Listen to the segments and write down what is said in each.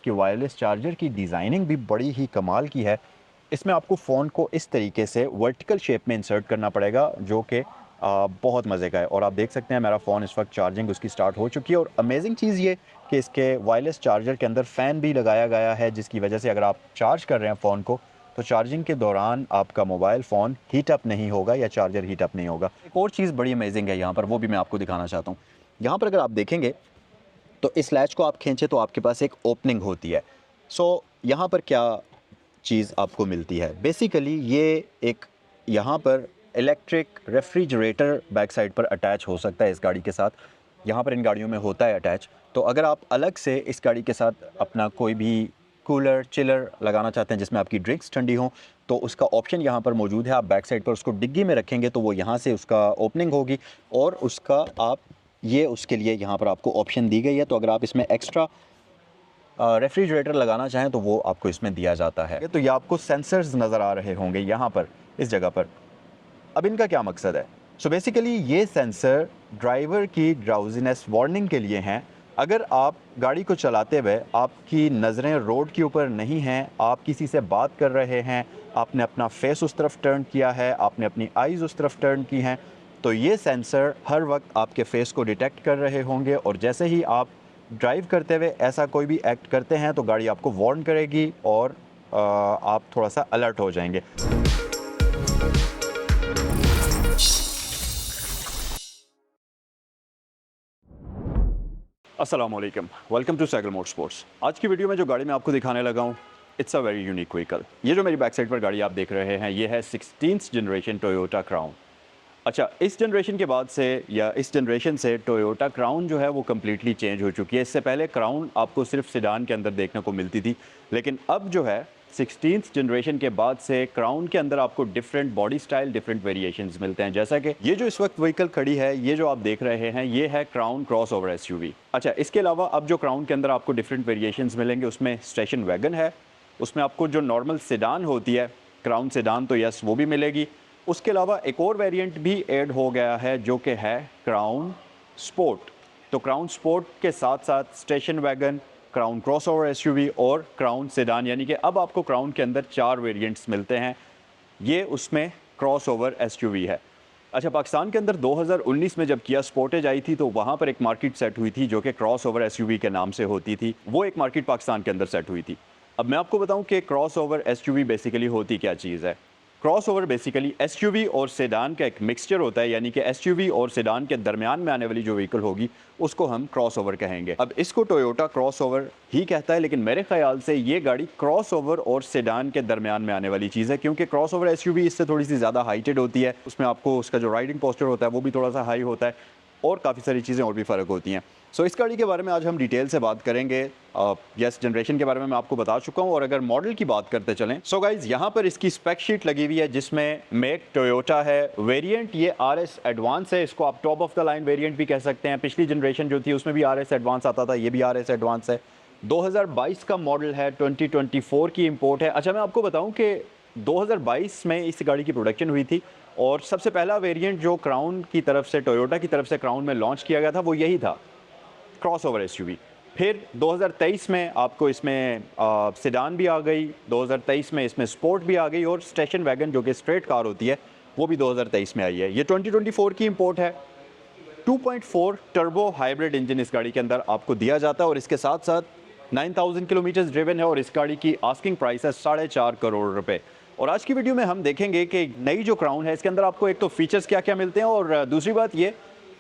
इसके wireless charger की designing भी बड़ी ही कमाल की है। इसमें आपको फ़ोन को इस तरीके से वर्टिकल शेप में इंसर्ट करना पड़ेगा जो कि बहुत मज़े का है। और आप देख सकते हैं मेरा फ़ोन इस वक्त चार्जिंग उसकी स्टार्ट हो चुकी है। और अमेजिंग चीज़ ये कि इसके वायरलेस चार्जर के अंदर फ़ैन भी लगाया गया है, जिसकी वजह से अगर आप चार्ज कर रहे हैं फ़ोन को तो चार्जिंग के दौरान आपका मोबाइल फ़ोन हीट अप नहीं होगा या चार्जर हीट अप नहीं होगा। एक और चीज़ बड़ी अमेजिंग है यहाँ पर, वो भी मैं आपको दिखाना चाहता हूँ। यहाँ पर अगर आप देखेंगे तो इस लैच को आप खींचे तो आपके पास एक ओपनिंग होती है। यहाँ पर क्या चीज़ आपको मिलती है, बेसिकली ये एक यहाँ पर इलेक्ट्रिक रेफ्रिजरेटर बैक साइड पर अटैच हो सकता है इस गाड़ी के साथ। यहाँ पर इन गाड़ियों में होता है अटैच। तो अगर आप अलग से इस गाड़ी के साथ अपना कोई भी कूलर चिलर लगाना चाहते हैं जिसमें आपकी ड्रिंक्स ठंडी हों, तो उसका ऑप्शन यहाँ पर मौजूद है। आप बैक साइड पर उसको डिग्गी में रखेंगे तो वो यहाँ से उसका ओपनिंग होगी और उसका आप ये उसके लिए यहाँ पर आपको ऑप्शन दी गई है। तो अगर आप इसमें एक्स्ट्रा रेफ्रिजरेटर लगाना चाहें तो वो आपको इसमें दिया जाता है। तो ये आपको सेंसर्स नज़र आ रहे होंगे यहाँ पर इस जगह पर। अब इनका क्या मकसद है? बेसिकली ये सेंसर ड्राइवर की ड्राउजीनेस वार्निंग के लिए हैं। अगर आप गाड़ी को चलाते हुए आपकी नज़रें रोड के ऊपर नहीं हैं, आप किसी से बात कर रहे हैं, आपने अपना फेस उस तरफ टर्न किया है, आपने अपनी आइज़ उस तरफ टर्न की हैं, तो ये सेंसर हर वक्त आपके फेस को डिटेक्ट कर रहे होंगे और जैसे ही आप ड्राइव करते हुए ऐसा कोई भी एक्ट करते हैं तो गाड़ी आपको वार्न करेगी और आप थोड़ा सा अलर्ट हो जाएंगे। अस्सलाम वालेकुम, welcome to cycle motor sports. आज की वीडियो में जो गाड़ी मैं आपको दिखाने लगा हूँ, it's a very unique vehicle. ये जो मेरी बैक साइड पर गाड़ी आप देख रहे हैं, ये है 16th जनरेशन टोयोटा क्राउन। अच्छा, इस जनरेशन के बाद से या इस जनरेशन से टोयोटा क्राउन जो है वो कम्प्लीटली चेंज हो चुकी है। इससे पहले क्राउन आपको सिर्फ सेडान के अंदर देखने को मिलती थी, लेकिन अब जो है 16th जनरेशन के बाद से क्राउन के अंदर आपको different body style, different variations मिलते हैं। जैसा कि ये जो इस वक्त व्हीकल खड़ी है, ये जो आप देख रहे हैं, ये है क्राउन क्रॉसओवर एसयूवी। अच्छा, इसके अलावा अब जो क्राउन के अंदर आपको डिफरेंट वेरिएशंस मिलेंगे, उसमें स्टेशन वैगन है, उसमें आपको जो नॉर्मल सेडान होती है क्राउन सेडान, तो यस वो भी मिलेगी। उसके अलावा एक और वेरिएंट भी ऐड हो गया है जो कि है क्राउन स्पोर्ट। तो क्राउन स्पोर्ट के साथ साथ station wagon, crown crossover SUV और क्राउन सेडान, यानी कि अब आपको क्राउन के अंदर 4 वेरिएंट्स मिलते हैं। ये उसमें क्रॉसओवर एसयूवी है। अच्छा, पाकिस्तान के अंदर 2019 में जब किया स्पोर्टेज आई थी तो वहाँ पर एक मार्केट सेट हुई थी जो कि क्रॉसओवर एसयूवी के नाम से होती थी। वो एक मार्केट पाकिस्तान के अंदर सेट हुई थी। अब मैं आपको बताऊं कि क्रॉसओवर एसयूवी बेसिकली होती क्या चीज़ है। क्रॉसओवर बेसिकली एसयूवी और सेडान का एक मिक्सचर होता है, यानी कि एसयूवी और सेडान के दरमियान में आने वाली जो व्हीकल होगी उसको हम क्रॉसओवर कहेंगे। अब इसको टोयोटा क्रॉसओवर ही कहता है, लेकिन मेरे ख्याल से ये गाड़ी क्रॉसओवर और सेडान के दरमियान में आने वाली चीज़ है, क्योंकि क्रॉसओवर एसयूवी इससे थोड़ी सी ज़्यादा हाइटेड होती है, उसमें आपको उसका जो राइडिंग पोस्चर होता है वो भी थोड़ा सा हाई होता है और काफ़ी सारी चीज़ें और भी फ़र्क होती हैं। इस गाड़ी के बारे में आज हम डिटेल से बात करेंगे। यस, जनरेशन के बारे में मैं आपको बता चुका हूँ। और अगर मॉडल की बात करते चलें, गाइज यहाँ पर इसकी स्पेक शीट लगी हुई है जिसमें मेक टोयोटा है, वेरिएंट ये RS एडवांस है, इसको आप top of the line variant भी कह सकते हैं। पिछली जनरेशन जो थी उसमें भी RS एडवांस आता था, ये भी RS एडवांस है। 2022 का मॉडल है, 2024 की इम्पोर्ट है। अच्छा, मैं आपको बताऊँ कि 2022 में इस गाड़ी की प्रोडक्शन हुई थी और सबसे पहला वेरिएंट जो क्राउन की तरफ से, टोयोटा की तरफ से क्राउन में लॉन्च किया गया था वो यही था, क्रॉसओवर एसयूवी। फिर 2023 में आपको इसमें सेडान भी आ गई, 2023 में इसमें स्पोर्ट भी आ गई और स्टेशन वैगन जो कि स्ट्रेट कार होती है वो भी 2023 में आई है। ये 2024 की इंपोर्ट है। 2.4 टर्बो हाइब्रिड इंजन इस गाड़ी के अंदर आपको दिया जाता है और इसके साथ साथ 9000 किलोमीटर ड्रिवन है और इस गाड़ी की आस्किंग प्राइस है 4.5 करोड़ रुपए। और आज की वीडियो में हम देखेंगे कि नई जो क्राउन है इसके अंदर आपको एक तो फीचर्स क्या क्या मिलते हैं और दूसरी बात ये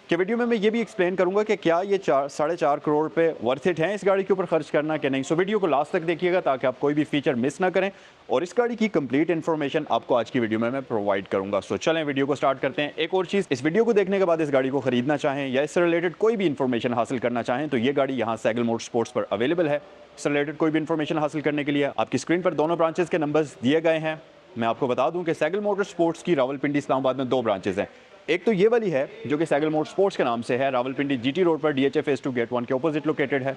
कि वीडियो में मैं ये भी एक्सप्लेन करूंगा कि क्या ये 4.5 करोड़ रुपए वर्थ इट हैं इस गाड़ी के ऊपर खर्च करना कि नहीं। वीडियो को लास्ट तक देखिएगा ताकि आप कोई भी फीचर मिस ना करें और इस गाड़ी की कंप्लीट इन्फॉर्मेशन आपको आज की वीडियो में मैं प्रोवाइड करूंगा। चलें वीडियो को स्टार्ट करते हैं। एक और चीज़, इस वीडियो को देखने के बाद इस गाड़ी को खरीदना चाहें या इससे रिलेटेड कोई भी इन्फॉर्मेशन हासिल करना चाहें तो ये गाड़ी यहाँ साइकिल मोटर स्पोर्ट्स पर अवेलेबल है। इससे रिलेटेड कोई भी इन्फॉर्मेशन हासिल करने के लिए आपकी स्क्रीन पर दोनों ब्रांचेस के नंबर्स दिए गए हैं। मैं आपको बता दूं कि साइकिल मोटर स्पोर्ट्स की रावलपिंडी इस्लामाबाद में 2 ब्रांचेस हैं। एक तो ये वाली है जो कि साइकिल मोटर स्पोर्ट्स के नाम से है, रावलपिंडी GT रोड पर DHA फेज 2 गेट 1 के ऑपोजिट लोकेटेड है।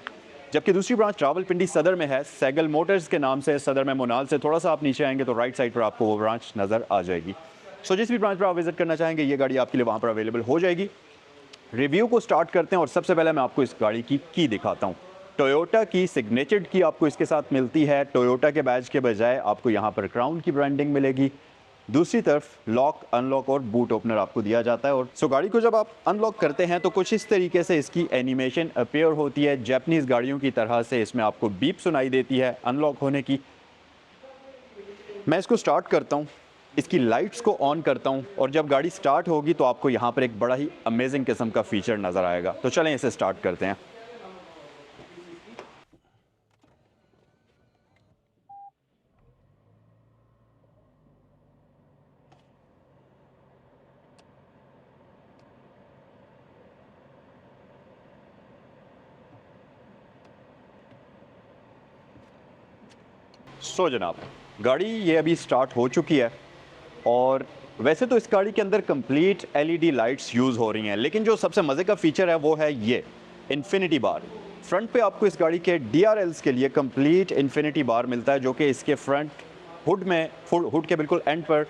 जबकि दूसरी ब्रांच रावलपिंडी सदर में है, साइकिल मोटर्स के नाम से, सदर में मोनाल से थोड़ा सा आप नीचे आएंगे तो राइट साइड पर आपको वो ब्रांच नज़र आ जाएगी। जिस भी ब्रांच पर आप विजिट करना चाहेंगे ये गाड़ी आपके लिए वहाँ पर अवेलेबल हो जाएगी। रिव्यू को स्टार्ट करते हैं और सबसे पहले मैं आपको इस गाड़ी की दिखाता हूँ। टोयोटा की सिग्नेचर्ड की आपको इसके साथ मिलती है। टोयोटा के बैज के बजाय आपको यहाँ पर क्राउन की ब्रांडिंग मिलेगी। दूसरी तरफ लॉक, अनलॉक और बूट ओपनर आपको दिया जाता है। और गाड़ी को जब आप अनलॉक करते हैं तो कुछ इस तरीके से इसकी एनिमेशन अपीयर होती है। जापानीज़ गाड़ियों की तरह से इसमें आपको बीप सुनाई देती है अनलॉक होने की। मैं इसको स्टार्ट करता हूँ, इसकी लाइट्स को ऑन करता हूँ और जब गाड़ी स्टार्ट होगी तो आपको यहाँ पर एक बड़ा ही अमेजिंग किस्म का फीचर नज़र आएगा। तो चलें इसे स्टार्ट करते हैं। जनाब, गाड़ी ये अभी स्टार्ट हो चुकी है और वैसे तो इस गाड़ी के अंदर कंप्लीट एलईडी लाइट्स यूज़ हो रही हैं, लेकिन जो सबसे मज़े का फीचर है वो है ये इन्फिनिटी बार। फ्रंट पे आपको इस गाड़ी के DRLs के लिए कंप्लीट इन्फिनिटी बार मिलता है, जो कि इसके फ्रंट हुड में हुड के बिल्कुल एंड पर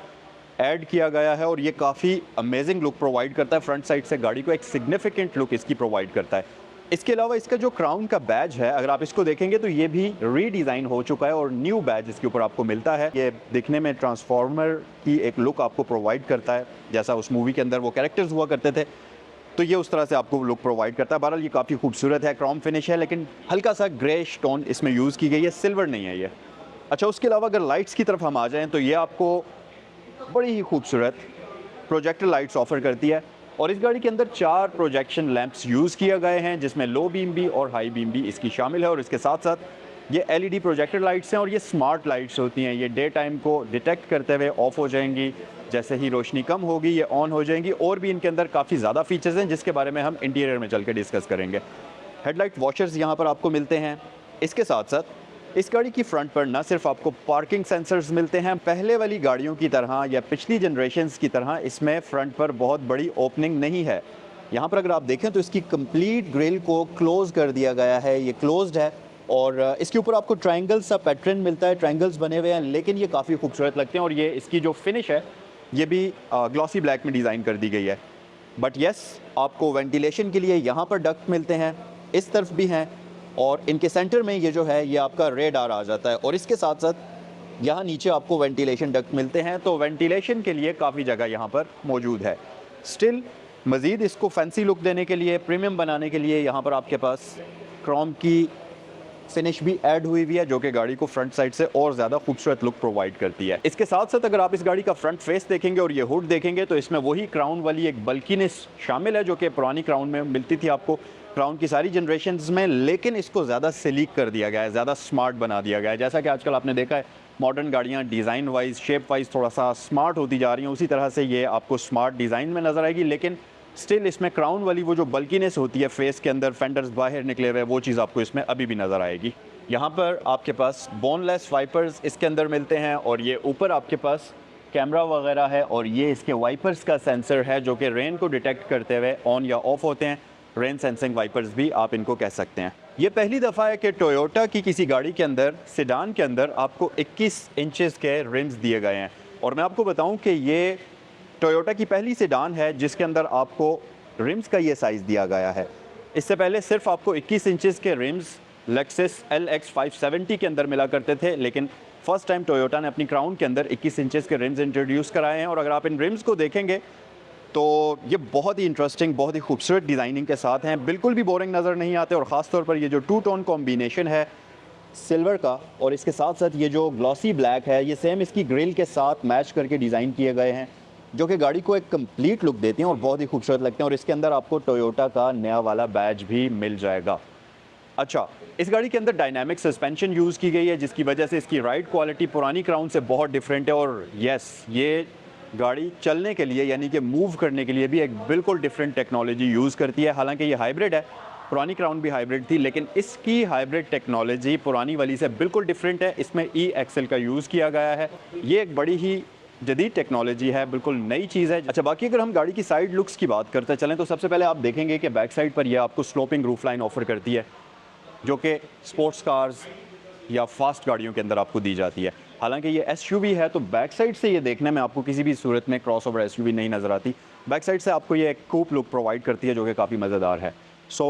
ऐड किया गया है और ये काफ़ी अमेजिंग लुक प्रोवाइड करता है। फ्रंट साइड से गाड़ी को एक सिग्निफिकेंट लुक इसकी प्रोवाइड करता है। इसके अलावा इसका जो क्राउन का बैज है, अगर आप इसको देखेंगे तो ये भी रीडिज़ाइन हो चुका है और न्यू बैज इसके ऊपर आपको मिलता है। ये दिखने में ट्रांसफॉर्मर की एक लुक आपको प्रोवाइड करता है, जैसा उस मूवी के अंदर वो कैरेक्टर्स हुआ करते थे, तो ये उस तरह से आपको लुक प्रोवाइड करता है। बहरहाल ये काफ़ी खूबसूरत है, क्रोम फिनिश है, लेकिन हल्का सा ग्रे स्टोन इसमें यूज़ की गई है, सिल्वर नहीं है ये। अच्छा, उसके अलावा अगर लाइट्स की तरफ हम आ जाएँ तो ये आपको बड़ी ही खूबसूरत प्रोजेक्टर लाइट्स ऑफर करती है और इस गाड़ी के अंदर 4 प्रोजेक्शन लैंप्स यूज़ किए गए हैं, जिसमें लो बीम भी और हाई बीम भी इसकी शामिल है। और इसके साथ साथ ये एलईडी प्रोजेक्टर लाइट्स हैं और ये स्मार्ट लाइट्स होती हैं। ये डे टाइम को डिटेक्ट करते हुए ऑफ हो जाएंगी, जैसे ही रोशनी कम होगी ये ऑन हो जाएंगी। और भी इनके अंदर काफ़ी ज़्यादा फीचर्स हैं जिसके बारे में हम इंटीरियर में चल के डिस्कस करेंगे। हेडलाइट वॉशर्स यहाँ पर आपको मिलते हैं। इसके साथ साथ इस गाड़ी की फ्रंट पर ना सिर्फ आपको पार्किंग सेंसर्स मिलते हैं, पहले वाली गाड़ियों की तरह या पिछली जनरेशन्स की तरह इसमें फ्रंट पर बहुत बड़ी ओपनिंग नहीं है। यहाँ पर अगर आप देखें तो इसकी कंप्लीट ग्रिल को क्लोज कर दिया गया है, ये क्लोज्ड है और इसके ऊपर आपको ट्रायंगल सा पैटर्न मिलता है, ट्रायंगल्स बने हुए हैं, लेकिन ये काफ़ी खूबसूरत लगते हैं। और ये इसकी जो फिनिश है ये भी ग्लॉसी ब्लैक में डिज़ाइन कर दी गई है। बट येस, आपको वेंटिलेशन के लिए यहाँ पर डक्ट मिलते हैं, इस तरफ भी हैं और इनके सेंटर में ये जो है ये आपका रेडार आ जाता है और इसके साथ साथ यहाँ नीचे आपको वेंटिलेशन डक्ट मिलते हैं, तो वेंटिलेशन के लिए काफ़ी जगह यहाँ पर मौजूद है। स्टिल मज़ीद इसको फैंसी लुक देने के लिए, प्रीमियम बनाने के लिए यहाँ पर आपके पास क्रोम की फिनिश भी ऐड हुई है, जो कि गाड़ी को फ्रंट साइड से और ज़्यादा खूबसूरत लुक प्रोवाइड करती है। इसके साथ साथ अगर आप इस गाड़ी का फ्रंट फेस देखेंगे और ये हुड देखेंगे तो इसमें वही क्राउन वाली एक बल्कीनेस शामिल है जो कि पुरानी क्राउन में मिलती थी आपको क्राउन की सारी जनरेशन्स में, लेकिन इसको ज़्यादा सिलीक कर दिया गया है, ज़्यादा स्मार्ट बना दिया गया है। जैसा कि आजकल आपने देखा है मॉडर्न गाड़ियाँ डिज़ाइन वाइज, शेप वाइज थोड़ा सा स्मार्ट होती जा रही हैं, उसी तरह से ये आपको स्मार्ट डिज़ाइन में नज़र आएगी, लेकिन स्टिल इसमें क्राउन वाली वो जो बल्कीनेस होती है फेस के अंदर, फेंडर्स बाहर निकले हुए, वो चीज़ आपको इसमें अभी भी नज़र आएगी। यहाँ पर आपके पास बोनलेस वाइपर्स इसके अंदर मिलते हैं और ये ऊपर आपके पास कैमरा वगैरह है और ये इसके वाइपर्स का सेंसर है जो कि रेन को डिटेक्ट करते हुए ऑन या ऑफ होते हैं। रेन सेंसिंग वाइपर्स भी आप इनको कह सकते हैं। ये पहली दफ़ा है कि टोयोटा की किसी गाड़ी के अंदर, सेडान के अंदर आपको 21 इंचेस के रिम्स दिए गए हैं और मैं आपको बताऊं कि ये टोयोटा की पहली सेडान है जिसके अंदर आपको रिम्स का ये साइज़ दिया गया है। इससे पहले सिर्फ आपको 21 इंचेस के रिम्स लेक्सस LX 570 के अंदर मिला करते थे, लेकिन फर्स्ट टाइम टोयोटा ने अपनी क्राउन के अंदर 21 इंचेस के रिम्स इंट्रोड्यूस कराए हैं। और अगर आप इन रिम्स को देखेंगे तो ये बहुत ही इंटरेस्टिंग, बहुत ही खूबसूरत डिज़ाइनिंग के साथ हैं, बिल्कुल भी बोरिंग नज़र नहीं आते। और ख़ास तौर पर ये जो टू टोन कॉम्बिनेशन है सिल्वर का और इसके साथ साथ ये जो ग्लॉसी ब्लैक है, ये सेम इसकी ग्रिल के साथ मैच करके डिज़ाइन किए गए हैं, जो कि गाड़ी को एक कंप्लीट लुक देते हैं और बहुत ही खूबसूरत लगते हैं। और इसके अंदर आपको टोयोटा का नया वाला बैज भी मिल जाएगा। अच्छा, इस गाड़ी के अंदर डायनामिक सस्पेंशन यूज़ की गई है जिसकी वजह से इसकी राइड क्वालिटी पुरानी क्राउन से बहुत डिफरेंट है। और यस, ये गाड़ी चलने के लिए यानी कि मूव करने के लिए भी एक बिल्कुल डिफरेंट टेक्नोलॉजी यूज़ करती है। हालांकि ये हाइब्रिड है, पुरानी क्राउन भी हाइब्रिड थी, लेकिन इसकी हाइब्रिड टेक्नोलॉजी पुरानी वाली से बिल्कुल डिफरेंट है। इसमें E-एक्सेल का यूज़ किया गया है। ये एक बड़ी ही जदीद टेक्नोलॉजी है, बिल्कुल नई चीज़ है। अच्छा, बाकी अगर हम गाड़ी की साइड लुक्स की बात करते चलें तो सबसे पहले आप देखेंगे कि बैक साइड पर यह आपको स्लोपिंग रूफ लाइन ऑफर करती है, जो कि स्पोर्ट्स कार्स या फास्ट गाड़ियों के अंदर आपको दी जाती है। हालांकि ये SUV है तो बैक साइड से ये देखने में आपको किसी भी सूरत में क्रॉसओवर SUV नहीं नज़र आती। बैक साइड से आपको ये एक कूप लुक प्रोवाइड करती है जो कि काफ़ी मज़ेदार है। सो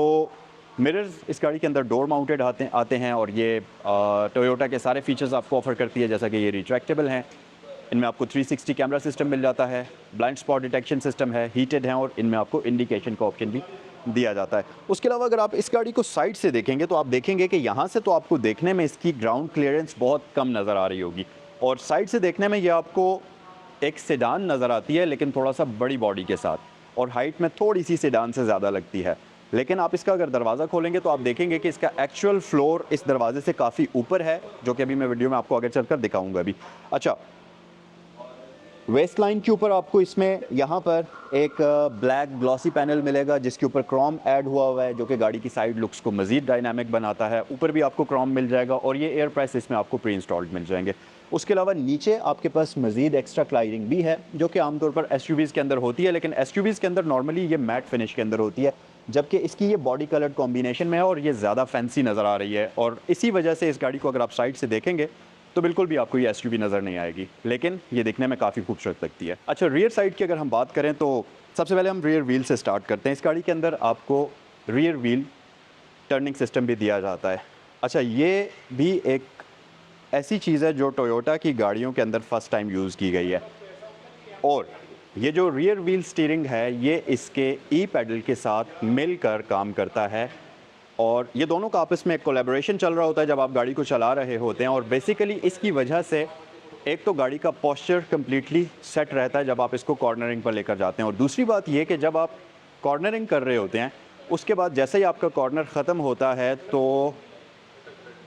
मिरर्स इस गाड़ी के अंदर डोर माउंटेड आते हैं और ये टोयोटा के सारे फीचर्स आपको ऑफर करती है, जैसा कि ये रिट्रैक्टेबल हैं। इनमें आपको 360 कैमरा सिस्टम मिल जाता है, ब्लाइंड स्पॉट डिटेक्शन सिस्टम है, हीटेड हैं और इनमें आपको इंडिकेशन का ऑप्शन भी दिया जाता है। उसके अलावा अगर आप इस गाड़ी को साइड से देखेंगे तो आप देखेंगे कि यहाँ से तो आपको देखने में इसकी ग्राउंड क्लियरेंस बहुत कम नज़र आ रही होगी, और साइड से देखने में ये आपको एक सेडान नज़र आती है, लेकिन थोड़ा सा बड़ी बॉडी के साथ, और हाइट में थोड़ी सी सेडान से ज़्यादा लगती है। लेकिन आप इसका अगर दरवाज़ा खोलेंगे तो आप देखेंगे कि इसका एक्चुअल फ्लोर इस दरवाजे से काफ़ी ऊपर है, जो कि अभी मैं वीडियो में आपको आगे चलकर दिखाऊंगा अभी। अच्छा, वेस्ट लाइन के ऊपर आपको इसमें यहाँ पर एक ब्लैक ग्लॉसी पैनल मिलेगा जिसके ऊपर क्रोम ऐड हुआ है, जो कि गाड़ी की साइड लुक्स को मज़ीद डायनामिक बनाता है। ऊपर भी आपको क्रोम मिल जाएगा और ये एयर प्रेस इसमें आपको प्री इंस्टॉल्ड मिल जाएंगे। उसके अलावा नीचे आपके पास मज़ीद एक्स्ट्रा क्लाइडिंग भी है, जो कि आमतौर पर एसयूवीज़ के अंदर होती है, लेकिन एसयूवीज़ के अंदर नॉर्मली ये मैट फिनिश के अंदर होती है, जबकि इसकी ये बॉडी कलर्ड कॉम्बिनेशन में है और ये ज़्यादा फैंसी नज़र आ रही है। और इसी वजह से इस गाड़ी को अगर आप साइड से देखेंगे तो बिल्कुल भी आपको ये एसयूवी नज़र नहीं आएगी, लेकिन ये दिखने में काफ़ी खूबसूरत लगती है। अच्छा, रियर साइड की अगर हम बात करें तो सबसे पहले हम रियर व्हील से स्टार्ट करते हैं। इस गाड़ी के अंदर आपको रियर व्हील टर्निंग सिस्टम भी दिया जाता है। अच्छा, ये भी एक ऐसी चीज़ है जो टोयोटा की गाड़ियों के अंदर फर्स्ट टाइम यूज़ की गई है, और ये जो रियर व्हील स्टीयरिंग है ये इसके ई पैडल के साथ मिलकर काम करता है, और ये दोनों का आपस में एक कोलैबोरेशन चल रहा होता है जब आप गाड़ी को चला रहे होते हैं। और बेसिकली इसकी वजह से एक तो गाड़ी का पोस्चर कम्प्लीटली सेट रहता है जब आप इसको कॉर्नरिंग पर लेकर जाते हैं, और दूसरी बात ये कि जब आप कॉर्नरिंग कर रहे होते हैं उसके बाद जैसे ही आपका कॉर्नर ख़त्म होता है तो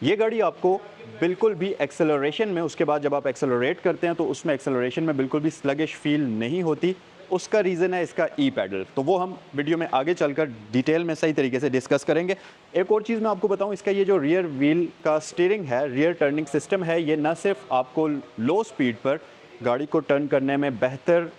ये गाड़ी आपको बिल्कुल भी एक्सेलरेशन में, उसके बाद जब आप एक्सेलरेट करते हैं तो उसमें एक्सेलरेशन में बिल्कुल भी स्लगिश फील नहीं होती। उसका रीज़न है इसका ई पैडल, तो वो हम वीडियो में आगे चलकर डिटेल में सही तरीके से डिस्कस करेंगे। एक और चीज़ मैं आपको बताऊं, इसका ये जो रियर व्हील का स्टीयरिंग है, रियर टर्निंग सिस्टम है, ये न सिर्फ आपको लो स्पीड पर गाड़ी को टर्न करने में बेहतर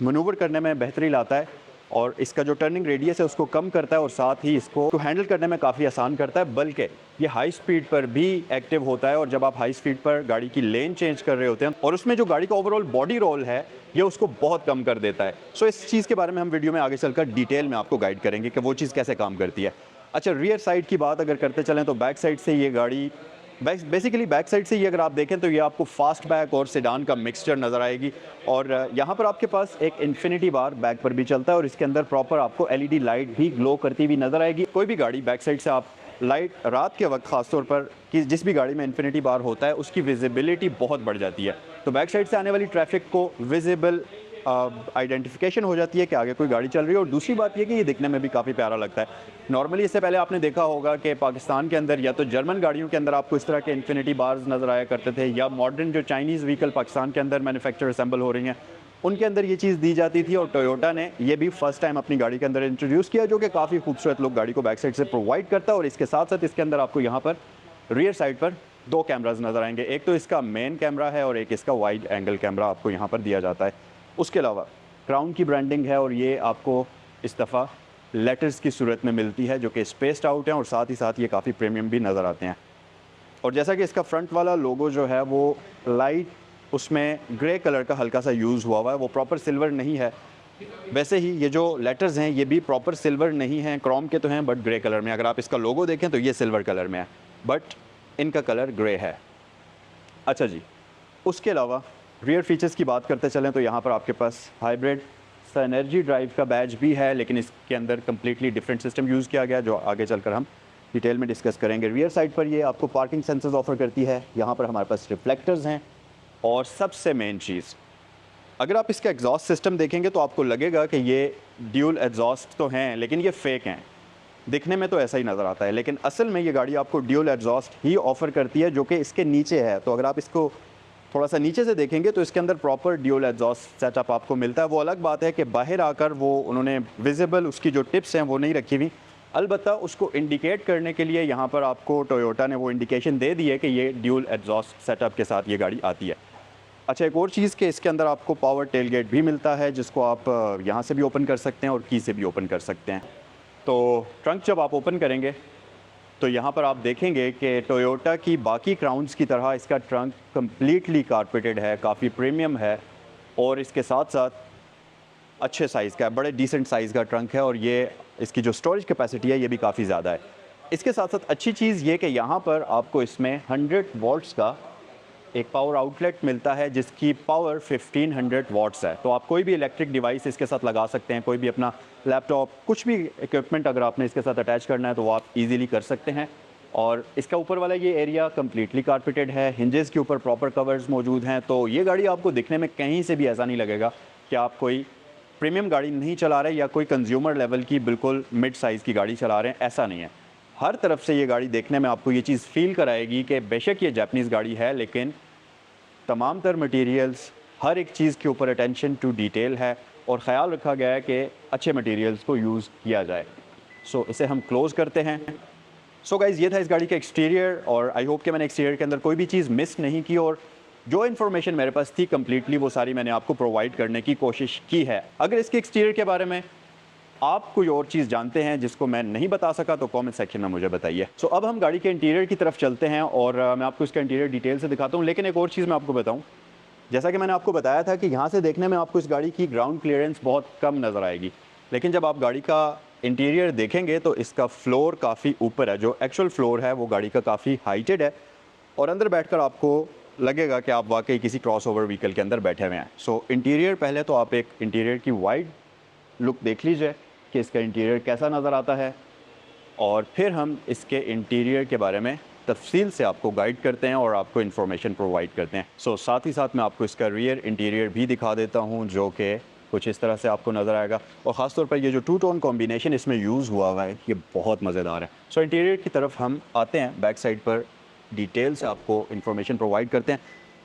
मनूवर करने में बेहतरी लाता है, और इसका जो टर्निंग रेडियस है उसको कम करता है, और साथ ही इसको हैंडल करने में काफ़ी आसान करता है, बल्कि ये हाई स्पीड पर भी एक्टिव होता है। और जब आप हाई स्पीड पर गाड़ी की लेन चेंज कर रहे होते हैं और उसमें जो गाड़ी का ओवरऑल बॉडी रोल है ये उसको बहुत कम कर देता है। सो इस चीज़ के बारे में हम वीडियो में आगे चलकर डिटेल में आपको गाइड करेंगे कि वो चीज़ कैसे काम करती है। अच्छा, रियर साइड की बात अगर करते चलें तो बैक साइड से ये गाड़ी बेसिकली बैक साइड से ये अगर आप देखें तो ये आपको फास्ट बैक और सेडान का मिक्सचर नज़र आएगी, और यहाँ पर आपके पास एक इन्फिनिटी बार बैक पर भी चलता है, और इसके अंदर प्रॉपर आपको एलईडी लाइट भी ग्लो करती हुई नज़र आएगी। कोई भी गाड़ी बैक साइड से आप लाइट रात के वक्त ख़ासतौर पर कि जिस भी गाड़ी में इन्फिनिटी बार होता है उसकी विजिबिलिटी बहुत बढ़ जाती है, तो बैक साइड से आने वाली ट्रैफिक को विजिबल आइडेंटिफिकेशन हो जाती है कि आगे कोई गाड़ी चल रही है। और दूसरी बात यह कि ये दिखने में भी काफ़ी प्यारा लगता है। नॉर्मली इससे पहले आपने देखा होगा कि पाकिस्तान के अंदर या तो जर्मन गाड़ियों के अंदर आपको इस तरह के इन्फिनिटी बार्स नज़र आया करते थे, या मॉडर्न जो चाइनीज़ व्हीकल पाकिस्तान के अंदर मैन्युफैक्चर असेंबल हो रही हैं उनके अंदर ये चीज़ दी जाती थी, और टोयोटा ने ये भी फर्स्ट टाइम अपनी गाड़ी के अंदर इंट्रोड्यूस किया, जो कि काफ़ी खूबसूरत लुक गाड़ी को बैक साइड से प्रोवाइड करता है। और इसके साथ साथ इसके अंदर आपको यहाँ पर रियर साइड पर दो कैमराज नज़र आएंगे, एक तो इसका मेन कैमरा है और एक इसका वाइड एंगल कैमरा आपको यहाँ पर दिया जाता है। उसके अलावा क्राउन की ब्रांडिंग है, और ये आपको इस दफ़ा लेटर्स की सूरत में मिलती है जो कि स्पेस्ड आउट हैं, और साथ ही साथ ये काफ़ी प्रीमियम भी नज़र आते हैं। और जैसा कि इसका फ्रंट वाला लोगो जो है वो लाइट उसमें ग्रे कलर का हल्का सा यूज़ हुआ है, वो प्रॉपर सिल्वर नहीं है। वैसे ही ये जो लेटर्स हैं ये भी प्रॉपर सिल्वर नहीं हैं, क्रोम के तो हैं बट ग्रे कलर में। अगर आप इसका लोगो देखें तो ये सिल्वर कलर में है, बट इनका कलर ग्रे है। अच्छा जी, उसके अलावा रियर फीचर्स की बात करते चलें तो यहाँ पर आपके पास हाइब्रिड एनर्जी ड्राइव का बैज भी है, लेकिन इसके अंदर कम्प्लीटली डिफरेंट सिस्टम यूज़ किया गया जो आगे चलकर हम डिटेल में डिस्कस करेंगे। रियर साइड पर ये आपको पार्किंग सेंसर्स ऑफर करती है, यहाँ पर हमारे पास रिफ्लेक्टर्स हैं, और सबसे मेन चीज़ अगर आप इसका एग्जॉस्ट सिस्टम देखेंगे तो आपको लगेगा कि ये ड्यूल एग्जॉस्ट तो हैं, लेकिन ये फेक हैं। दिखने में तो ऐसा ही नज़र आता है, लेकिन असल में ये गाड़ी आपको ड्यूल एग्जॉस्ट ही ऑफ़र करती है जो कि इसके नीचे है। तो अगर आप इसको थोड़ा सा नीचे से देखेंगे तो इसके अंदर प्रॉपर ड्यूल एग्जॉस्ट सेटअप आपको मिलता है। वो अलग बात है कि बाहर आकर वो उन्होंने विजिबल उसकी जो टिप्स हैं वो नहीं रखी हुई, अलबत्ता उसको इंडिकेट करने के लिए यहाँ पर आपको टोयोटा ने वो इंडिकेशन दे दी है कि ये ड्यूल एग्जॉस्ट सेटअप के साथ ये गाड़ी आती है। अच्छा, एक और चीज़ कि इसके अंदर आपको पावर टेलगेट भी मिलता है जिसको आप यहाँ से भी ओपन कर सकते हैं और की से भी ओपन कर सकते हैं। तो ट्रंक जब आप ओपन करेंगे तो यहाँ पर आप देखेंगे कि टोयोटा की बाकी क्राउन्स की तरह इसका ट्रंक कम्प्लीटली कारपेटेड है, काफ़ी प्रीमियम है, और इसके साथ साथ अच्छे साइज़ का है, बड़े डिसेंट साइज़ का ट्रंक है। और ये इसकी जो स्टोरेज कैपेसिटी है ये भी काफ़ी ज़्यादा है। इसके साथ साथ अच्छी चीज़ ये कि यहाँ पर आपको इसमें 100 वॉट्स का एक पावर आउटलेट मिलता है जिसकी पावर 1500 वॉट्स है। तो आप कोई भी इलेक्ट्रिक डिवाइस इसके साथ लगा सकते हैं, कोई भी अपना लैपटॉप, कुछ भी इक्विपमेंट अगर आपने इसके साथ अटैच करना है तो वो आप इजीली कर सकते हैं। और इसका ऊपर वाला ये एरिया कम्प्लीटली कारपेटेड है, हिंजेस के ऊपर प्रॉपर कवर्स मौजूद हैं। तो ये गाड़ी आपको दिखने में कहीं से भी ऐसा नहीं लगेगा कि आप कोई प्रीमियम गाड़ी नहीं चला रहे या कोई कंज्यूमर लेवल की बिल्कुल मिड साइज़ की गाड़ी चला रहे हैं, ऐसा नहीं है। हर तरफ से ये गाड़ी देखने में आपको ये चीज़ फ़ील कराएगी कि बेशक ये जापानीज़ गाड़ी है, लेकिन तमाम तर मटेरियल्स, हर एक चीज़ के ऊपर अटेंशन टू डिटेल है और ख़्याल रखा गया है कि अच्छे मटेरियल्स को यूज़ किया जाए। सो इसे हम क्लोज़ करते हैं। सो गाइज़, ये था इस गाड़ी का एक्सटीरियर और आई होप कि मैंने एक्सटीरियर के अंदर कोई भी चीज़ मिस नहीं की और जो इन्फॉर्मेशन मेरे पास थी कम्प्लीटली वो सारी मैंने आपको प्रोवाइड करने की कोशिश की है। अगर इसके एक्सटीरियर के बारे में आप कोई और चीज़ जानते हैं जिसको मैं नहीं बता सका तो कमेंट सेक्शन में मुझे बताइए। सो अब हम गाड़ी के इंटीरियर की तरफ चलते हैं और मैं आपको इसका इंटीरियर डिटेल से दिखाता हूँ। लेकिन एक और चीज़ मैं आपको बताऊँ, जैसा कि मैंने आपको बताया था कि यहाँ से देखने में आपको इस गाड़ी की ग्राउंड क्लियरेंस बहुत कम नज़र आएगी, लेकिन जब आप गाड़ी का इंटीरियर देखेंगे तो इसका फ्लोर काफ़ी ऊपर है। जो एक्चुअल फ्लोर है वो गाड़ी का काफ़ी हाइटेड है और अंदर बैठकर आपको लगेगा कि आप वाकई किसी क्रॉसओवर व्हीकल के अंदर बैठे हुए हैं। सो इंटीरियर, पहले तो आप एक इंटीरियर की वाइड लुक देख लीजिए कि इसका इंटीरियर कैसा नज़र आता है और फिर हम इसके इंटीरियर के बारे में तफसील से आपको गाइड करते हैं और आपको इन्फॉर्मेशन प्रोवाइड करते हैं। सो साथ ही साथ मैं आपको इसका रियर इंटीरियर भी दिखा देता हूँ जो कि कुछ इस तरह से आपको नज़र आएगा। और ख़ास तौर पर ये जो टू टोन कॉम्बिनेशन इसमें यूज़ हुआ है ये बहुत मज़ेदार है। सो इंटीरियर की तरफ हम आते हैं, बैक साइड पर डिटेल से आपको इन्फॉर्मेशन प्रोवाइड करते हैं।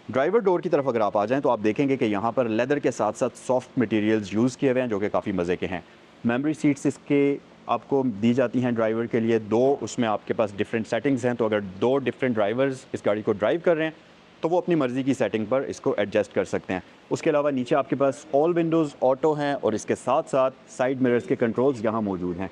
ड्राइवर डोर की तरफ अगर आप आ जाएँ तो आप देखेंगे कि यहाँ पर लेदर के साथ साथ सॉफ्ट मटीरियल्स यूज़ किए हुए हैं जो कि काफ़ी मज़े के हैं। मेमोरी सीट्स इसके आपको दी जाती हैं ड्राइवर के लिए दो, उसमें आपके पास डिफरेंट सेटिंग्स हैं। तो अगर दो डिफरेंट ड्राइवर्स इस गाड़ी को ड्राइव कर रहे हैं तो वो अपनी मर्ज़ी की सेटिंग पर इसको एडजस्ट कर सकते हैं। उसके अलावा नीचे आपके पास ऑल विंडोज़ ऑटो हैं और इसके साथ साथ साइड मिरर्स के कंट्रोल्स यहाँ मौजूद हैं।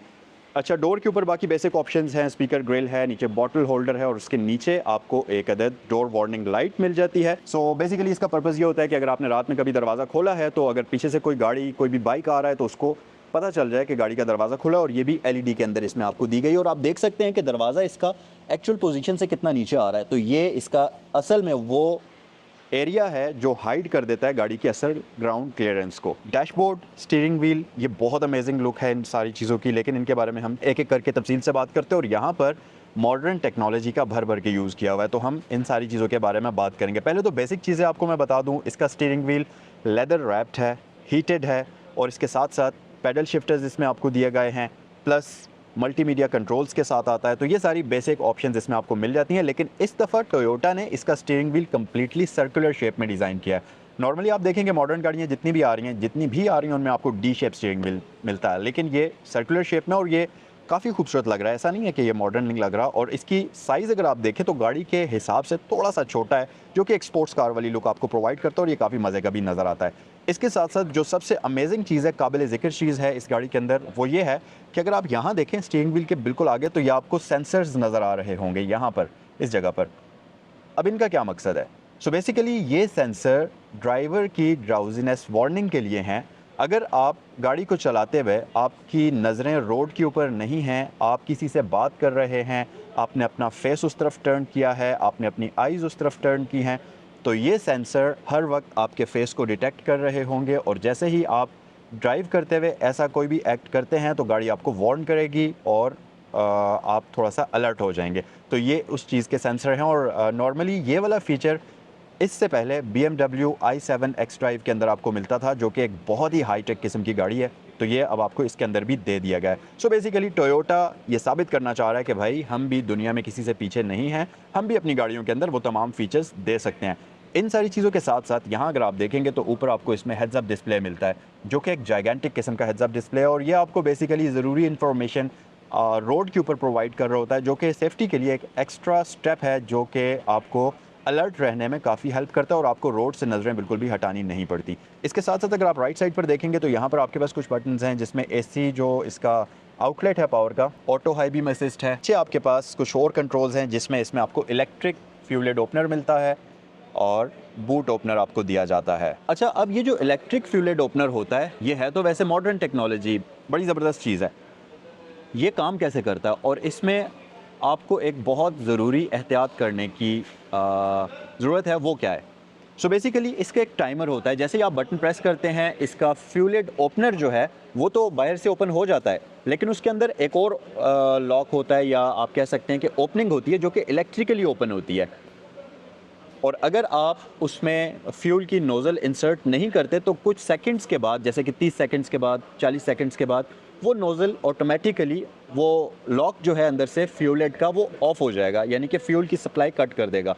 अच्छा, डोर के ऊपर बाकी बेसिक ऑप्शंस हैं, स्पीकर ग्रिल है, नीचे बॉटल होल्डर है और उसके नीचे आपको एक अदद डोर वार्निंग लाइट मिल जाती है। सो बेसिकली इसका पर्पज़ ये होता है कि अगर आपने रात में कभी दरवाज़ा खोला है तो अगर पीछे से कोई गाड़ी, कोई भी बाइक आ रहा है तो उसको पता चल जाए कि गाड़ी का दरवाज़ा खुला है। और ये भी एलईडी के अंदर इसमें आपको दी गई और आप देख सकते हैं कि दरवाज़ा इसका एक्चुअल पोजीशन से कितना नीचे आ रहा है। तो ये इसका असल में वो एरिया है जो हाइड कर देता है गाड़ी की असल ग्राउंड क्लियरेंस को। डैशबोर्ड, स्टीयरिंग व्हील, ये बहुत अमेजिंग लुक है इन सारी चीज़ों की, लेकिन इनके बारे में हम एक एक करके तफसील से बात करते हैं। और यहाँ पर मॉडर्न टेक्नोलॉजी का भर भर के यूज़ किया हुआ है, तो हम इन सारी चीज़ों के बारे में बात करेंगे। पहले तो बेसिक चीज़ें आपको मैं बता दूँ, इसका स्टीयरिंग व्हील लेदर रैप्ड है, हीटेड है और इसके साथ साथ पैडल शिफ्टर्स इसमें आपको दिए गए हैं, प्लस मल्टीमीडिया कंट्रोल्स के साथ आता है। तो ये सारी बेसिक ऑप्शंस इसमें आपको मिल जाती हैं। लेकिन इस दफ़ा टोयोटा ने इसका steering wheel completely circular shape में डिज़ाइन किया है। नॉर्मली आप देखेंगे मॉडर्न गाड़ियाँ जितनी भी आ रही हैं उनमें आपको डी शेप स्टीयरिंग व्हील मिलता है, लेकिन ये सर्कुलर शेप में और ये काफ़ी खूबसूरत लग रहा है। ऐसा नहीं है कि ये मॉडर्न नहीं लग रहा। और इसकी साइज़ अगर आप देखें तो गाड़ी के हिसाब से थोड़ा सा छोटा है, जो कि एक स्पोर्ट्स कार वाली लुक आपको प्रोवाइड करता है और ये काफ़ी मज़े का भी नज़र आता है। इसके साथ साथ जो सबसे अमेजिंग चीज़ है, काबिल ज़िक्र चीज़ है इस गाड़ी के अंदर, वो ये है कि अगर आप यहाँ देखें स्टीयरिंग व्हील के बिल्कुल आगे तो ये आपको सेंसर्स नज़र आ रहे होंगे यहाँ पर, इस जगह पर। अब इनका क्या मकसद है? सो बेसिकली ये सेंसर ड्राइवर की ड्राउजीनेस वार्निंग के लिए हैं। अगर आप गाड़ी को चलाते हुए आपकी नज़रें रोड के ऊपर नहीं हैं, आप किसी से बात कर रहे हैं, आपने अपना फेस उस तरफ टर्न किया है, आपने अपनी आइज़ उस तरफ टर्न की हैं, तो ये सेंसर हर वक्त आपके फेस को डिटेक्ट कर रहे होंगे और जैसे ही आप ड्राइव करते हुए ऐसा कोई भी एक्ट करते हैं तो गाड़ी आपको वार्न करेगी और आप थोड़ा सा अलर्ट हो जाएंगे। तो ये उस चीज़ के सेंसर हैं और नॉर्मली ये वाला फ़ीचर इससे पहले BMW i7 xDrive के अंदर आपको मिलता था, जो कि एक बहुत ही हाईटेक किस्म की गाड़ी है। तो ये अब आपको इसके अंदर भी दे दिया गया है। सो बेसिकली टोयोटा ये साबित करना चाह रहा है कि भाई हम भी दुनिया में किसी से पीछे नहीं हैं, हम भी अपनी गाड़ियों के अंदर वो तमाम फीचर्स दे सकते हैं। इन सारी चीज़ों के साथ साथ यहाँ अगर आप देखेंगे तो ऊपर आपको इसमें हेड्स अप डिस्प्ले मिलता है, जो कि एक जाइगेंटिक किस्म का हेड्स अप डिस्प्ले है और ये आपको बेसिकली ज़रूरी इन्फॉर्मेशन रोड के ऊपर प्रोवाइड कर रहा होता है, जो कि सेफ्टी के लिए एक एक्स्ट्रा स्टेप है, जो कि आपको अलर्ट रहने में काफ़ी हेल्प करता है और आपको रोड से नज़रें बिल्कुल भी हटानी नहीं पड़ती। इसके साथ साथ अगर आप राइट साइड पर देखेंगे तो यहाँ पर आपके पास कुछ बटन्स हैं, जिसमें AC जो इसका आउटलेट है पावर का, ऑटो हाई बीम असिस्ट है। नीचे आपके पास कुछ और कंट्रोल्स हैं, जिसमें इसमें आपको इलेक्ट्रिक फ्यूल लिड ओपनर मिलता है और बूट ओपनर आपको दिया जाता है। अच्छा, अब ये जो इलेक्ट्रिक फ्यूल लिड ओपनर होता है, ये है तो वैसे मॉडर्न टेक्नोलॉजी, बड़ी ज़बरदस्त चीज़ है, ये काम कैसे करता है और इसमें आपको एक बहुत ज़रूरी एहतियात करने की ज़रूरत है, वो क्या है? सो बेसिकली इसका एक टाइमर होता है, जैसे ही आप बटन प्रेस करते हैं इसका फ्यूलेड ओपनर जो है वो तो बाहर से ओपन हो जाता है, लेकिन उसके अंदर एक और लॉक होता है, या आप कह सकते हैं कि ओपनिंग होती है जो कि इलेक्ट्रिकली ओपन होती है। और अगर आप उसमें फ्यूल की नोज़ल इंसर्ट नहीं करते तो कुछ सेकंड्स के बाद, जैसे कि 30 सेकंड्स के बाद, 40 सेकंड्स के बाद, वो नोज़ल ऑटोमेटिकली वो लॉक जो है अंदर से फ्यूलेट का वो ऑफ हो जाएगा, यानी कि फ्यूल की सप्लाई कट कर देगा।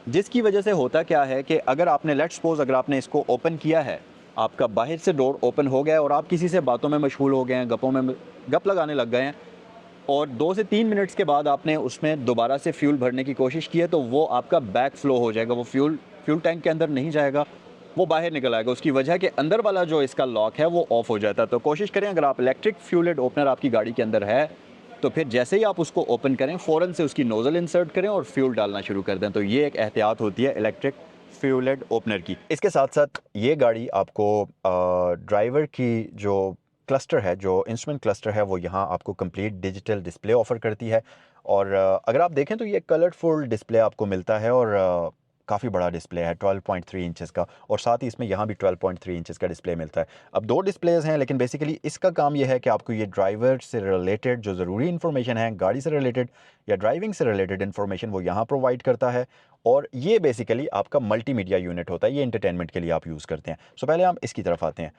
जिसकी वजह से होता क्या है कि अगर आपने लेट्स सपोज़ अगर आपने इसको ओपन किया है, आपका बाहर से डोर ओपन हो गया है और आप किसी से बातों में मशगूल हो गए हैं, गप्पों में गप लगाने लग गए हैं, और 2 से 3 मिनट्स के बाद आपने उसमें दोबारा से फ्यूल भरने की कोशिश की है, तो वो आपका बैक फ्लो हो जाएगा, वो फ्यूल टैंक के अंदर नहीं जाएगा, वो बाहर निकल आएगा। उसकी वजह है कि अंदर वाला जो इसका लॉक है वो ऑफ हो जाता है। तो कोशिश करें, अगर आप इलेक्ट्रिक फ्यूलेड ओपनर आपकी गाड़ी के अंदर है, तो फिर जैसे ही आप उसको ओपन करें फ़ौरन से उसकी नोज़ल इंसर्ट करें और फ्यूल डालना शुरू कर दें। तो ये एक एहतियात होती है इलेक्ट्रिक फ्यूलेड ओपनर की। इसके साथ-साथ ये गाड़ी आपको ड्राइवर की जो क्लस्टर है, जो इंस्ट्रूमेंट क्लस्टर है, वो यहाँ आपको कंप्लीट डिजिटल डिस्प्ले ऑफ़र करती है। और अगर आप देखें तो ये कलरफुल डिस्प्ले आपको मिलता है, और काफ़ी बड़ा डिस्प्ले है 12.3 इंचेस का, और साथ ही इसमें यहाँ भी 12.3 इंचेस का डिस्प्ले मिलता है। अब 2 डिस्प्लेज़ हैं, लेकिन बेसिकली इसका काम ये है कि आपको ये ड्राइवर से रिलेटेड जो ज़रूरी इन्फॉर्मेशन है, गाड़ी से रिलेटेड या ड्राइविंग से रिलेटेड इन्फॉर्मेशन, वो यहाँ प्रोवाइड करता है। और ये बेसिकली आपका मल्टीमीडिया यूनिट होता है, ये एंटरटेनमेंट के लिए आप यूज़ करते हैं। सो पहले हम इसकी तरफ आते हैं।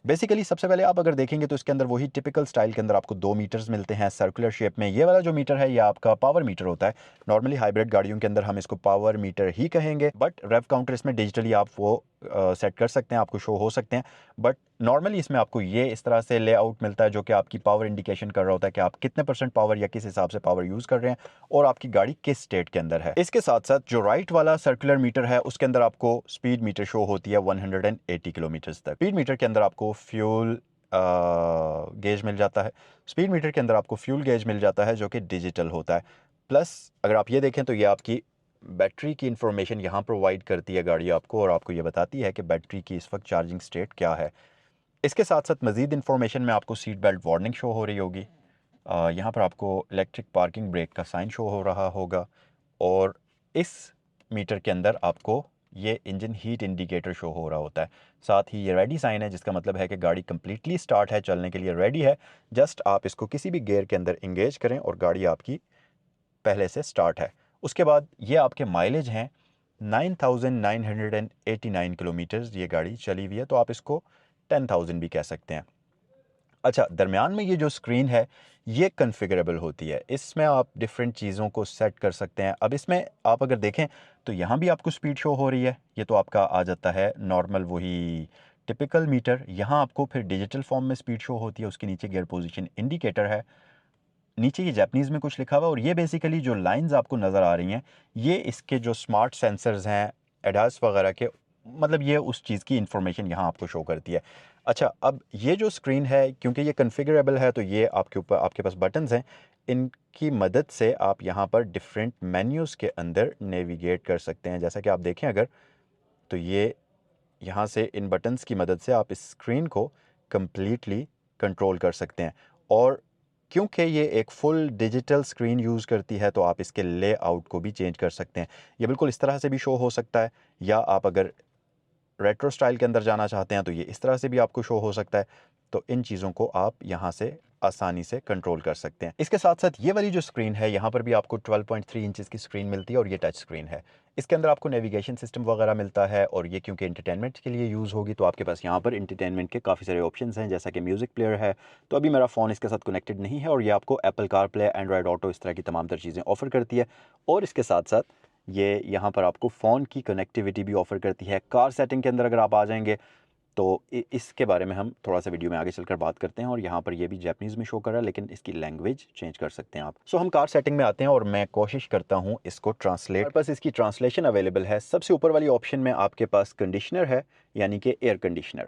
बेसिकली सबसे पहले आप अगर देखेंगे तो इसके अंदर वही टिपिकल स्टाइल के अंदर आपको 2 मीटर्स मिलते हैं सर्कुलर शेप में। ये वाला जो मीटर है ये आपका पावर मीटर होता है। नॉर्मली हाइब्रिड गाड़ियों के अंदर हम इसको पावर मीटर ही कहेंगे, बट रेव काउंटर इसमें डिजिटली आप वो सेट कर सकते हैं, आपको शो हो सकते हैं। बट नॉर्मली इसमें आपको ये इस तरह से लेआउट मिलता है जो कि आपकी पावर इंडिकेशन कर रहा होता है कि आप कितने % पावर या किस हिसाब से पावर यूज़ कर रहे हैं और आपकी गाड़ी किस स्टेट के अंदर है। इसके साथ साथ जो राइट वाला सर्कुलर मीटर है उसके अंदर आपको स्पीड मीटर शो होती है 180 किलोमीटर तक। स्पीड मीटर के अंदर आपको फ्यूल गेज मिल जाता है। स्पीड मीटर के अंदर आपको फ्यूल गेज मिल जाता है जो कि डिजिटल होता है। प्लस अगर आप ये देखें तो ये आपकी बैटरी की इंफॉर्मेशन यहाँ प्रोवाइड करती है गाड़ी आपको, और आपको ये बताती है कि बैटरी की इस वक्त चार्जिंग स्टेट क्या है। इसके साथ साथ मज़ीद इंफॉर्मेशन में आपको सीट बेल्ट वार्निंग शो हो रही होगी। यहाँ पर आपको इलेक्ट्रिक पार्किंग ब्रेक का साइन शो हो रहा होगा, और इस मीटर के अंदर आपको ये इंजन हीट इंडिकेटर शो हो रहा होता है। साथ ही ये रेडी साइन है, जिसका मतलब है कि गाड़ी कंप्लीटली स्टार्ट है, चलने के लिए रेडी है। जस्ट आप इसको किसी भी गियर के अंदर इंगेज करें और गाड़ी आपकी पहले से स्टार्ट है। उसके बाद ये आपके माइलेज हैं 9,989 किलोमीटर्स ये गाड़ी चली हुई है, तो आप इसको 10,000 भी कह सकते हैं। अच्छा, दरमियान में ये जो स्क्रीन है ये कन्फिगरेबल होती है, इसमें आप डिफरेंट चीज़ों को सेट कर सकते हैं। अब इसमें आप अगर देखें तो यहाँ भी आपको स्पीड शो हो रही है, ये तो आपका आ जाता है नॉर्मल वही टिपिकल मीटर। यहाँ आपको फिर डिजिटल फॉर्म में स्पीड शो होती है, उसके नीचे गियर पोजीशन इंडिकेटर है, नीचे ये जापानीज़ में कुछ लिखा हुआ है, और ये बेसिकली जो लाइंस आपको नज़र आ रही हैं ये इसके जो स्मार्ट सेंसर्स हैं एडास वगैरह के, मतलब ये उस चीज़ की इंफॉर्मेशन यहाँ आपको शो करती है। अच्छा, अब ये जो स्क्रीन है क्योंकि ये कन्फिगरेबल है तो ये आपके ऊपर आपके पास बटन्स हैं, इनकी मदद से आप यहाँ पर डिफरेंट मेन्यूज़ के अंदर नेविगेट कर सकते हैं। जैसा कि आप देखें अगर, तो ये यहाँ से इन बटन्स की मदद से आप इस स्क्रीन को कम्प्लीटली कंट्रोल कर सकते हैं। और क्योंकि ये एक फुल डिजिटल स्क्रीन यूज़ करती है तो आप इसके लेआउट को भी चेंज कर सकते हैं। ये बिल्कुल इस तरह से भी शो हो सकता है, या आप अगर रेट्रो स्टाइल के अंदर जाना चाहते हैं तो ये इस तरह से भी आपको शो हो सकता है। तो इन चीज़ों को आप यहाँ से आसानी से कंट्रोल कर सकते हैं। इसके साथ साथ ये वाली जो स्क्रीन है यहाँ पर भी आपको 12.3 इंचेस की स्क्रीन मिलती है, और ये टच स्क्रीन है। इसके अंदर आपको नेविगेशन सिस्टम वगैरह मिलता है, और ये क्योंकि एंटरटेनमेंट के लिए यूज़ होगी तो आपके पास यहाँ पर एंटरटेनमेंट के काफ़ी सारे ऑप्शंस हैं, जैसा कि म्यूज़िक प्लेयर है। तो अभी मेरा फ़ोन इसके साथ कनेक्टेड नहीं है, और ये आपको Apple car play, Android auto, इस तरह की तमाम तर चीज़ें ऑफ़र करती है। और इसके साथ साथ ये यहाँ पर आपको फ़ोन की कनेक्टिविटी भी ऑफ़र करती है। कार सेटिंग के अंदर अगर आप आ जाएंगे तो इसके बारे में हम थोड़ा सा वीडियो में आगे चलकर बात करते हैं, और यहाँ पर ये भी जापानीज़ में शो कर रहा है, लेकिन इसकी लैंग्वेज चेंज कर सकते हैं आप। सो हम कार सेटिंग में आते हैं और मैं कोशिश करता हूँ इसको ट्रांसलेट। हमारे पास इसकी ट्रांसलेशन अवेलेबल है। सबसे ऊपर वाली ऑप्शन में आपके पास कंडीशनर है, यानी कि एयर कंडीशनर।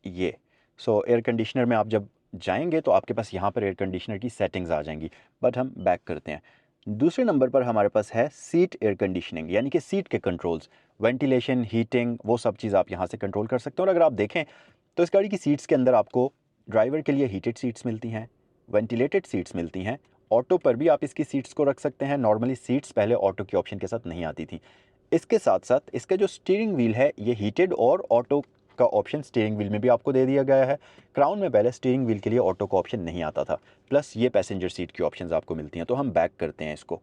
ये एयर कंडीशनर में आप जब जाएंगे तो आपके पास यहाँ पर एयर कंडीशनर की सेटिंग्स आ जाएंगी। बट हम बैक करते हैं। दूसरे नंबर पर हमारे पास है सीट एयर कंडीशनिंग, यानी कि सीट के कंट्रोल्स, वेंटिलेशन, हीटिंग, वो सब चीज़ आप यहाँ से कंट्रोल कर सकते हैं। और अगर आप देखें तो इस गाड़ी की सीट्स के अंदर आपको ड्राइवर के लिए हीटेड सीट्स मिलती हैं, वेंटिलेटेड सीट्स मिलती हैं। ऑटो पर भी आप इसकी सीट्स को रख सकते हैं। नॉर्मली सीट्स पहले ऑटो के ऑप्शन के साथ नहीं आती थी। इसके साथ साथ इसका जो स्टीयरिंग व्हील है ये हीटेड और ऑटो का ऑप्शन स्टीयरिंग व्हील में भी आपको दे दिया गया है। क्राउन में पहले स्टीयरिंग व्हील के लिए ऑटो का ऑप्शन नहीं आता था। प्लस ये पैसेंजर सीट की ऑप्शंस आपको मिलती हैं। तो हम बैक करते हैं इसको,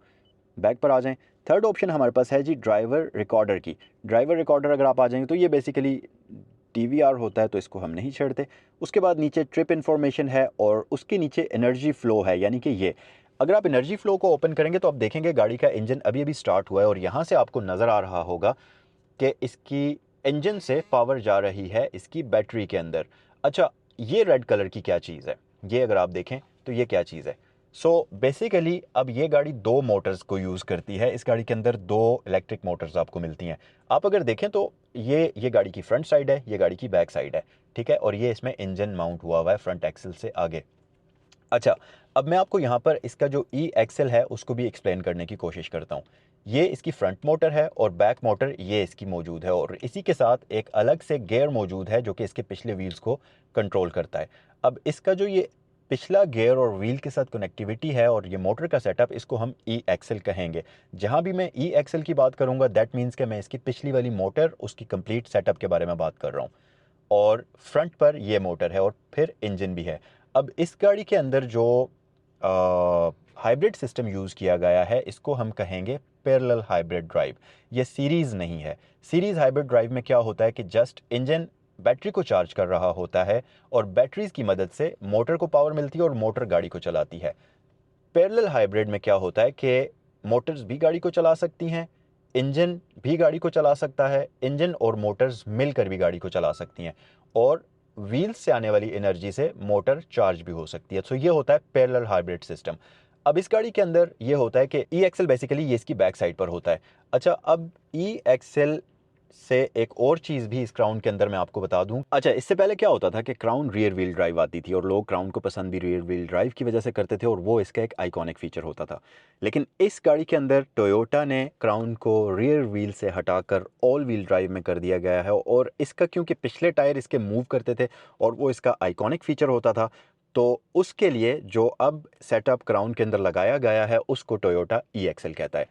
बैक पर आ जाएं। थर्ड ऑप्शन हमारे पास है जी ड्राइवर रिकॉर्डर की। ड्राइवर रिकॉर्डर अगर आप आ जाएंगे तो ये बेसिकली DVR होता है, तो इसको हम नहीं छेड़ते। उसके बाद नीचे ट्रिप इन्फॉर्मेशन है और उसके नीचे एनर्जी फ़्लो है, यानी कि ये अगर आप एनर्जी फ़्लो को ओपन करेंगे तो आप देखेंगे गाड़ी का इंजन अभी अभी स्टार्ट हुआ है और यहाँ से आपको नज़र आ रहा होगा कि इसकी इंजन से पावर जा रही है इसकी बैटरी के अंदर। अच्छा, ये रेड कलर की क्या चीज़ है, ये अगर आप देखें तो ये क्या चीज़ है। बेसिकली अब ये गाड़ी दो मोटर्स को यूज़ करती है। इस गाड़ी के अंदर दो इलेक्ट्रिक मोटर्स आपको मिलती हैं। आप अगर देखें तो ये गाड़ी की फ्रंट साइड है, ये गाड़ी की बैक साइड है, ठीक है। और ये इसमें इंजन माउंट हुआ है फ्रंट एक्सल से आगे। अच्छा, अब मैं आपको यहाँ पर इसका जो एक्सेल है उसको भी एक्सप्लेन करने की कोशिश करता हूँ। ये इसकी फ्रंट मोटर है और बैक मोटर ये इसकी मौजूद है और इसी के साथ एक अलग से गियर मौजूद है जो कि इसके पिछले व्हील्स को कंट्रोल करता है। अब इसका जो ये पिछला गियर और व्हील के साथ कनेक्टिविटी है और ये मोटर का सेटअप, इसको हम एक्सेल कहेंगे। जहाँ भी मैं एक्सेल की बात करूँगा दैट मीन्स कि मैं इसकी पिछली वाली मोटर उसकी कंप्लीट सेटअप के बारे में बात कर रहा हूँ। और फ्रंट पर ये मोटर है और फिर इंजन भी है। अब इस गाड़ी के अंदर जो हाइब्रिड सिस्टम यूज़ किया गया है इसको हम कहेंगे पैरेलल हाइब्रिड ड्राइव। ये सीरीज़ नहीं है। सीरीज़ हाइब्रिड ड्राइव में क्या होता है कि जस्ट इंजन बैटरी को चार्ज कर रहा होता है और बैटरीज की मदद से मोटर को पावर मिलती है और मोटर गाड़ी को चलाती है। पैरेलल हाइब्रिड में क्या होता है कि मोटर्स भी गाड़ी को चला सकती हैं, इंजन भी गाड़ी को चला सकता है, इंजन और मोटर्स मिलकर भी गाड़ी को चला सकती हैं और व्हील्स से आने वाली एनर्जी से मोटर चार्ज भी हो सकती है। तो ये होता है पैरेलल हाइब्रिड सिस्टम। अब इस गाड़ी के अंदर ये होता है कि एक्सेल बेसिकली ये इसकी बैक साइड पर होता है। अच्छा, अब एक्सेल से एक और चीज़ भी इस क्राउन के अंदर मैं आपको बता दूं। अच्छा, इससे पहले क्या होता था कि क्राउन रियर व्हील ड्राइव आती थी और लोग क्राउन को पसंद भी रियर व्हील ड्राइव की वजह से करते थे और वो इसका एक आइकॉनिक फीचर होता था। लेकिन इस गाड़ी के अंदर टोयोटा ने क्राउन को रियर व्हील से हटाकर ऑल व्हील ड्राइव में कर दिया गया है और इसका क्योंकि पिछले टायर इसके मूव करते थे और वो इसका आइकॉनिक फीचर होता था, तो उसके लिए जो अब सेटअप क्राउन के अंदर लगाया गया है उसको टोयोटा एक्सेल कहता है।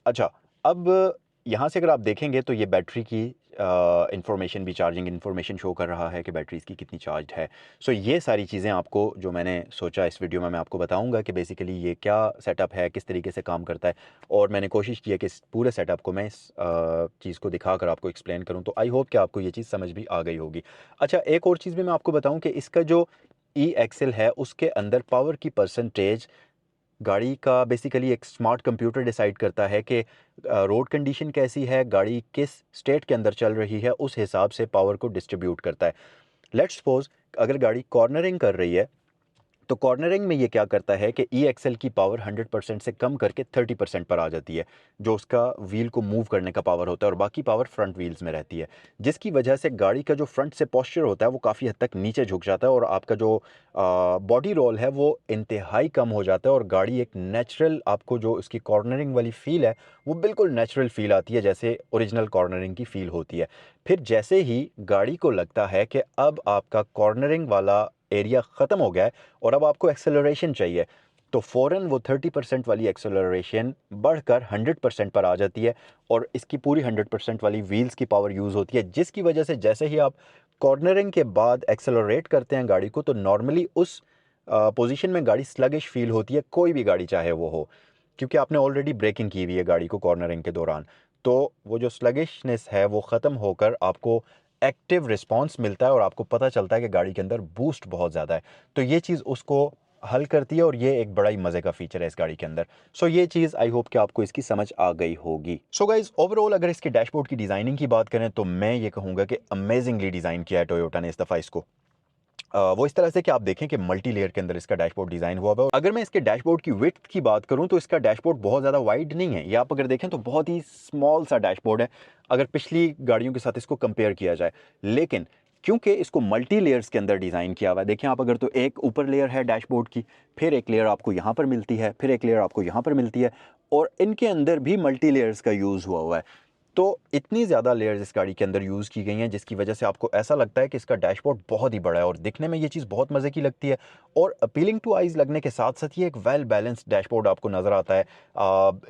अच्छा, अब यहाँ से अगर आप देखेंगे तो ये बैटरी की इंफॉर्मेशन भी, चार्जिंग इंफॉर्मेशन शो कर रहा है कि बैटरी इसकी कितनी चार्ज है। ये सारी चीज़ें आपको जो मैंने सोचा इस वीडियो में मैं आपको बताऊंगा कि बेसिकली ये क्या सेटअप है, किस तरीके से काम करता है और मैंने कोशिश की है कि इस पूरे सेटअप को मैं इस चीज़ को दिखाकर आपको एक्सप्लेन करूँ। तो आई होप कि आपको ये चीज़ समझ भी आ गई होगी। अच्छा, एक और चीज़ भी मैं आपको बताऊँ कि इसका जो एक्सेल है उसके अंदर पावर की परसेंटेज गाड़ी का बेसिकली एक स्मार्ट कंप्यूटर डिसाइड करता है कि रोड कंडीशन कैसी है, गाड़ी किस स्टेट के अंदर चल रही है, उस हिसाब से पावर को डिस्ट्रीब्यूट करता है। लेट्स सपोज अगर गाड़ी कॉर्नरिंग कर रही है तो कॉर्नरिंग में ये क्या करता है कि एक्सेल की पावर 100% से कम करके 30% पर आ जाती है, जो उसका व्हील को मूव करने का पावर होता है और बाकी पावर फ्रंट व्हील्स में रहती है, जिसकी वजह से गाड़ी का जो फ्रंट से पोस्चर होता है वो काफ़ी हद तक नीचे झुक जाता है और आपका जो बॉडी रोल है वो इंतहाई कम हो जाता है और गाड़ी एक नेचुरल, आपको जो इसकी कॉर्नरिंग वाली फील है वो बिल्कुल नेचुरल फील आती है जैसे ओरिजिनल कॉर्नरिंग की फील होती है। फिर जैसे ही गाड़ी को लगता है कि अब आपका कॉर्नरिंग वाला एरिया ख़त्म हो गया है और अब आपको एक्सेलरेशन चाहिए, तो फ़ौरन वो 30% वाली एक्सेलरेशन बढ़कर 100% पर आ जाती है और इसकी पूरी 100% वाली व्हील्स की पावर यूज़ होती है, जिसकी वजह से जैसे ही आप कॉर्नरिंग के बाद एक्सेलरेट करते हैं गाड़ी को तो नॉर्मली उस पोजीशन में गाड़ी स्लगिश फील होती है, कोई भी गाड़ी चाहे वो हो, क्योंकि आपने ऑलरेडी ब्रेकिंग की हुई है गाड़ी को कॉर्नरिंग के दौरान। तो वो जो स्लगिशनेस है वो ख़त्म होकर आपको एक्टिव रिस्पॉन्स मिलता है और आपको पता चलता है कि गाड़ी के अंदर बूस्ट बहुत ज़्यादा है। तो ये चीज़ उसको हल करती है और ये एक बड़ा ही मज़े का फीचर है इस गाड़ी के अंदर। ये चीज़ आई होप कि आपको इसकी समझ आ गई होगी। गाइज़, ओवरऑल अगर इसके डैशबोर्ड की डिज़ाइनिंग की बात करें तो मैं ये कहूँगा कि अमेजिंगली डिज़ाइन किया है टोयोटा ने इस दफ़ा इसको। वो इस तरह से कि आप देखें कि मल्टी लेयर के अंदर इसका डैशबोर्ड डिज़ाइन हुआ है। अगर मैं इसके डैशबोर्ड की विड्थ की बात करूं तो इसका डैशबोर्ड बहुत ज़्यादा वाइड नहीं है। ये आप अगर देखें तो बहुत ही स्मॉल सा डैशबोर्ड है अगर पिछली गाड़ियों के साथ इसको कंपेयर किया जाए। लेकिन क्योंकि इसको मल्टी लेयर्स के अंदर डिज़ाइन किया हुआ है, देखें आप अगर तो एक ऊपर लेयर है डैशबोर्ड की, फिर एक लेयर आपको यहाँ पर मिलती है, फिर एक लेयर आपको यहाँ पर मिलती है और इनके अंदर भी मल्टी लेयर्स का यूज़ हुआ हुआ है। तो इतनी ज़्यादा लेयर्स इस गाड़ी के अंदर यूज़ की गई हैं जिसकी वजह से आपको ऐसा लगता है कि इसका डैशबोर्ड बहुत ही बड़ा है और दिखने में ये चीज़ बहुत मज़े की लगती है और अपीलिंग टू आइज़ लगने के साथ साथ ये एक वेल बैलेंस्ड डैशबोर्ड आपको नज़र आता है।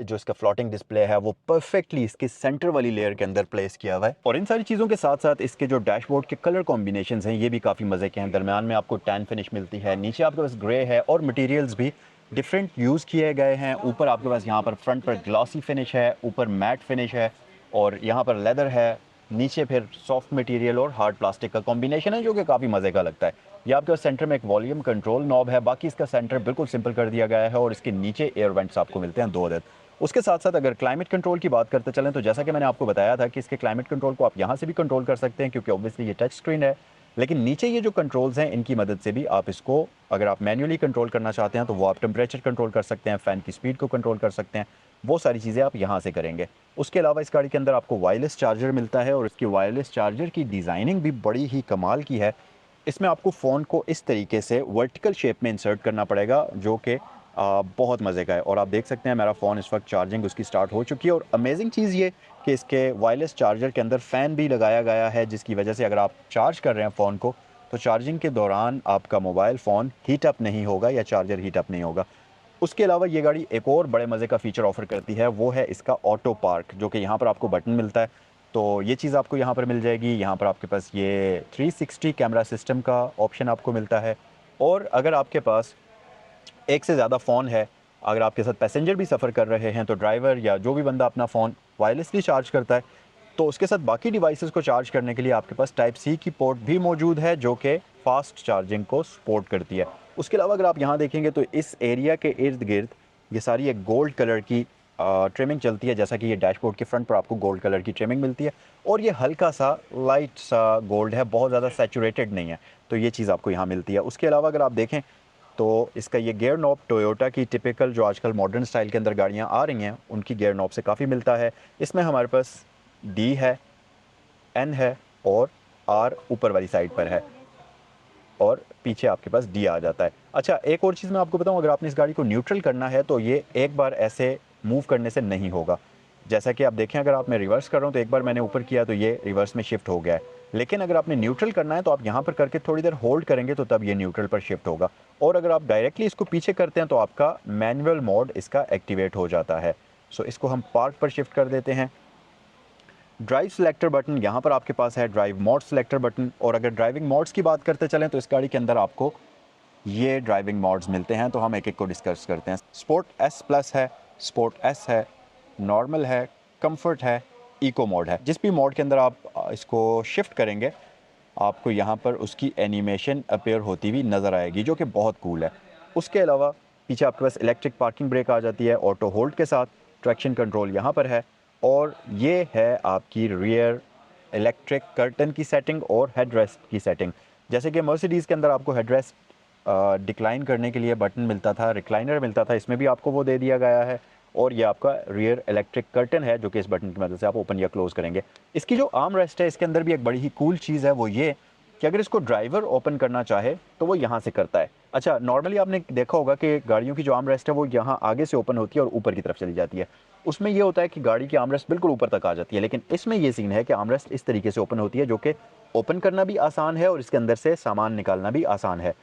जो इसका फ्लोटिंग डिस्प्ले है वो परफेक्टली इसके सेंटर वाली लेयर के अंदर प्लेस किया हुआ है और इन सारी चीज़ों के साथ साथ इसके जो डैशबोर्ड के कलर कॉम्बिनेशन हैं ये भी काफ़ी मज़े के हैं। दरमियान में आपको टैन फिनिश मिलती है, नीचे आपके पास ग्रे है और मटीरियल्स भी डिफरेंट यूज़ किए गए हैं। ऊपर आपके पास यहाँ पर फ्रंट पर ग्लॉसी फिनिश है, ऊपर मैट फिनिश है और यहाँ पर लेदर है, नीचे फिर सॉफ्ट मटेरियल और हार्ड प्लास्टिक का कॉम्बिनेशन है जो कि काफ़ी मज़े का लगता है। ये आपके सेंटर में एक वॉल्यूम कंट्रोल नॉब है, बाकी इसका सेंटर बिल्कुल सिंपल कर दिया गया है और इसके नीचे एयर वेंट्स आपको मिलते हैं 2 अदद। उसके साथ साथ अगर क्लाइमेट कंट्रोल की बात करते चलें तो जैसा कि मैंने आपको बताया था कि इसके क्लाइमेट कंट्रोल को आप यहाँ से भी कंट्रोल कर सकते हैं क्योंकि ऑब्वियसली ये टच स्क्रीन है। लेकिन नीचे ये जो कंट्रोल्स हैं इनकी मदद से भी आप इसको अगर आप मैन्युअली कंट्रोल करना चाहते हैं तो वो आप टेम्परेचर कंट्रोल कर सकते हैं, फ़ैन की स्पीड को कंट्रोल कर सकते हैं, वो सारी चीज़ें आप यहाँ से करेंगे। उसके अलावा इस गाड़ी के अंदर आपको वायरलेस चार्जर मिलता है और इसकी वायरलेस चार्जर की डिज़ाइनिंग भी बड़ी ही कमाल की है। इसमें आपको फ़ोन को इस तरीके से वर्टिकल शेप में इंसर्ट करना पड़ेगा जो कि बहुत मज़े का है और आप देख सकते हैं मेरा फ़ोन इस वक्त चार्जिंग उसकी स्टार्ट हो चुकी है और अमेजिंग चीज़ ये कि इसके वायरलेस चार्जर के अंदर फ़ैन भी लगाया गया है जिसकी वजह से अगर आप चार्ज कर रहे हैं फ़ोन को तो चार्जिंग के दौरान आपका मोबाइल फ़ोन हीट अप नहीं होगा या चार्जर हीट अप नहीं होगा। उसके अलावा ये गाड़ी एक और बड़े मज़े का फ़ीचर ऑफ़र करती है, वो है इसका ऑटो पार्क जो कि यहाँ पर आपको बटन मिलता है। तो ये चीज़ आपको यहाँ पर मिल जाएगी। यहाँ पर आपके पास ये 360 कैमरा सिस्टम का ऑप्शन आपको मिलता है और अगर आपके पास एक से ज़्यादा फ़ोन है, अगर आपके साथ पैसेंजर भी सफ़र कर रहे हैं तो ड्राइवर या जो भी बंदा अपना फ़ोन वायरलेसली चार्ज करता है तो उसके साथ बाकी डिवाइसेस को चार्ज करने के लिए आपके पास टाइप सी की पोर्ट भी मौजूद है जो कि फ़ास्ट चार्जिंग को सपोर्ट करती है। उसके अलावा अगर आप यहाँ देखेंगे तो इस एरिया के इर्द-गिर्द ये सारी एक गोल्ड कलर की ट्रिमिंग चलती है, जैसा कि ये डैशबोर्ड के फ्रंट पर आपको गोल्ड कलर की ट्रिमिंग मिलती है और ये हल्का-सा लाइट सा गोल्ड है, बहुत ज़्यादा सैचुरेटेड नहीं है, तो ये चीज़ आपको यहाँ मिलती है। उसके अलावा अगर आप देखें तो इसका ये गियर नॉब टोयोटा की टिपिकल जो आजकल मॉडर्न स्टाइल के अंदर गाड़ियाँ आ रही हैं, उनकी गियर नॉब से काफ़ी मिलता है। इसमें हमारे पास डी है, एन है और आर ऊपर वाली साइड पर है और पीछे आपके पास डी आ जाता है। अच्छा, एक और चीज़ मैं आपको बताऊँ, अगर आपने इस गाड़ी को न्यूट्रल करना है तो ये एक बार ऐसे मूव करने से नहीं होगा। जैसा कि आप देखें, अगर आप मैं रिवर्स कर रहा हूँ तो एक बार मैंने ऊपर किया तो ये रिवर्स में शिफ्ट हो गया है। लेकिन अगर आपने न्यूट्रल करना है तो आप यहाँ पर करके थोड़ी देर होल्ड करेंगे तो तब ये न्यूट्रल पर शिफ्ट होगा और अगर आप डायरेक्टली इसको पीछे करते हैं तो आपका मैनुअल मोड इसका एक्टिवेट हो जाता है। सो इसको हम पार्क पर शिफ्ट कर देते हैं। ड्राइव सिलेक्टर बटन यहाँ पर आपके पास है, ड्राइव मोड सिलेक्टर बटन, और अगर ड्राइविंग मोड्स की बात करते चलें तो इस गाड़ी के अंदर आपको ये ड्राइविंग मोड्स मिलते हैं, तो हम एक एक को डिस्कस करते हैं। स्पोर्ट एस प्लस है, स्पोर्ट एस है, नॉर्मल है, कंफर्ट है, इको मोड है। जिस भी मोड के अंदर आप इसको शिफ्ट करेंगे आपको यहाँ पर उसकी एनिमेशन अपीयर होती हुई नज़र आएगी जो कि बहुत कूल है। उसके अलावा पीछे आपके पास इलेक्ट्रिक पार्किंग ब्रेक आ जाती है ऑटो होल्ड के साथ, ट्रैक्शन कंट्रोल यहाँ पर है और ये है आपकी रियर इलेक्ट्रिक कर्टन की सेटिंग और हेडरेस्ट की सेटिंग। जैसे कि मर्सिडीज़ के अंदर आपको हेडरेस्ट डिक्लाइन करने के लिए बटन मिलता था, रिक्लाइनर मिलता था, इसमें भी आपको वो दे दिया गया है और ये आपका रियर इलेक्ट्रिक कर्टन है जो कि इस बटन की मदद से आप ओपन या क्लोज करेंगे। इसकी जो आर्म रेस्ट है इसके अंदर भी एक बड़ी ही कूल चीज़ है, वो ये कि अगर इसको ड्राइवर ओपन करना चाहे तो वो यहाँ से करता है। अच्छा, नॉर्मली आपने देखा होगा कि गाड़ियों की जो आर्म रेस्ट है वो यहाँ आगे से ओपन होती है और ऊपर की तरफ चली जाती है। उसमें ये होता है कि गाड़ी की आर्म रेस्ट बिल्कुल ऊपर तक आ जाती है, लेकिन इसमें ये सीन है कि आर्म रेस्ट इस तरीके से ओपन होती है जो कि ओपन करना भी आसान है और इसके अंदर से सामान निकालना भी आसान है।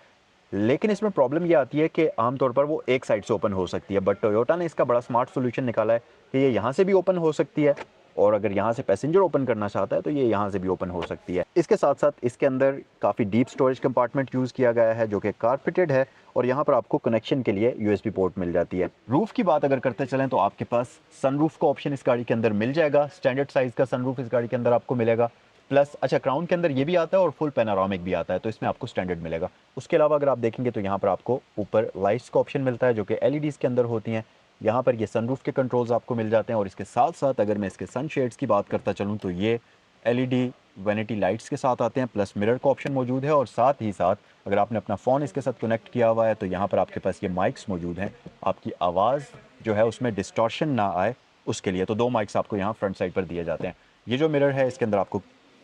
लेकिन इसमें प्रॉब्लम ये आती है कि आमतौर पर वो एक साइड से ओपन हो सकती है, बट टोयोटा ने इसका बड़ा स्मार्ट सॉल्यूशन निकाला है कि ये यहाँ से भी ओपन हो सकती है और अगर यहाँ से पैसेंजर ओपन करना चाहता है तो ये यहाँ से भी ओपन हो सकती है। इसके साथ साथ इसके अंदर काफ़ी डीप स्टोरेज कंपार्टमेंट यूज़ किया गया है जो कि कारपेटेड है और यहाँ पर आपको कनेक्शन के लिए यूएसबी पोर्ट मिल जाती है। रूफ़ की बात अगर करते चलें तो आपके पास सनरूफ का ऑप्शन इस गाड़ी के अंदर मिल जाएगा। स्टैंडर्ड साइज़ का सनरूफ इस गाड़ी के अंदर आपको मिलेगा, प्लस अच्छा क्राउन के अंदर ये भी आता है और फुल पैनोरामिक भी आता है, तो इसमें आपको स्टैंडर्ड मिलेगा। उसके अलावा अगर आप देखेंगे तो यहाँ पर आपको ऊपर लाइट्स का ऑप्शन मिलता है जो कि एलईडीज़ के अंदर होती हैं। यहाँ पर ये सनरूफ के कंट्रोल्स आपको मिल जाते हैं और इसके साथ साथ अगर मैं इसके सन शेड्स की बात करता चलूँ तो ये एलईडी वैनिटी लाइट्स के साथ आते हैं, प्लस मिरर का ऑप्शन मौजूद है और साथ ही साथ अगर आपने अपना फ़ोन इसके साथ कनेक्ट किया हुआ है तो यहाँ पर आपके पास ये माइक्स मौजूद हैं, आपकी आवाज़ जो है उसमें डिस्टॉर्शन ना आए उसके लिए। तो 2 माइक्स आपको यहाँ फ्रंट साइड पर दिए जाते हैं। ये जो मिरर है इसके अंदर आपको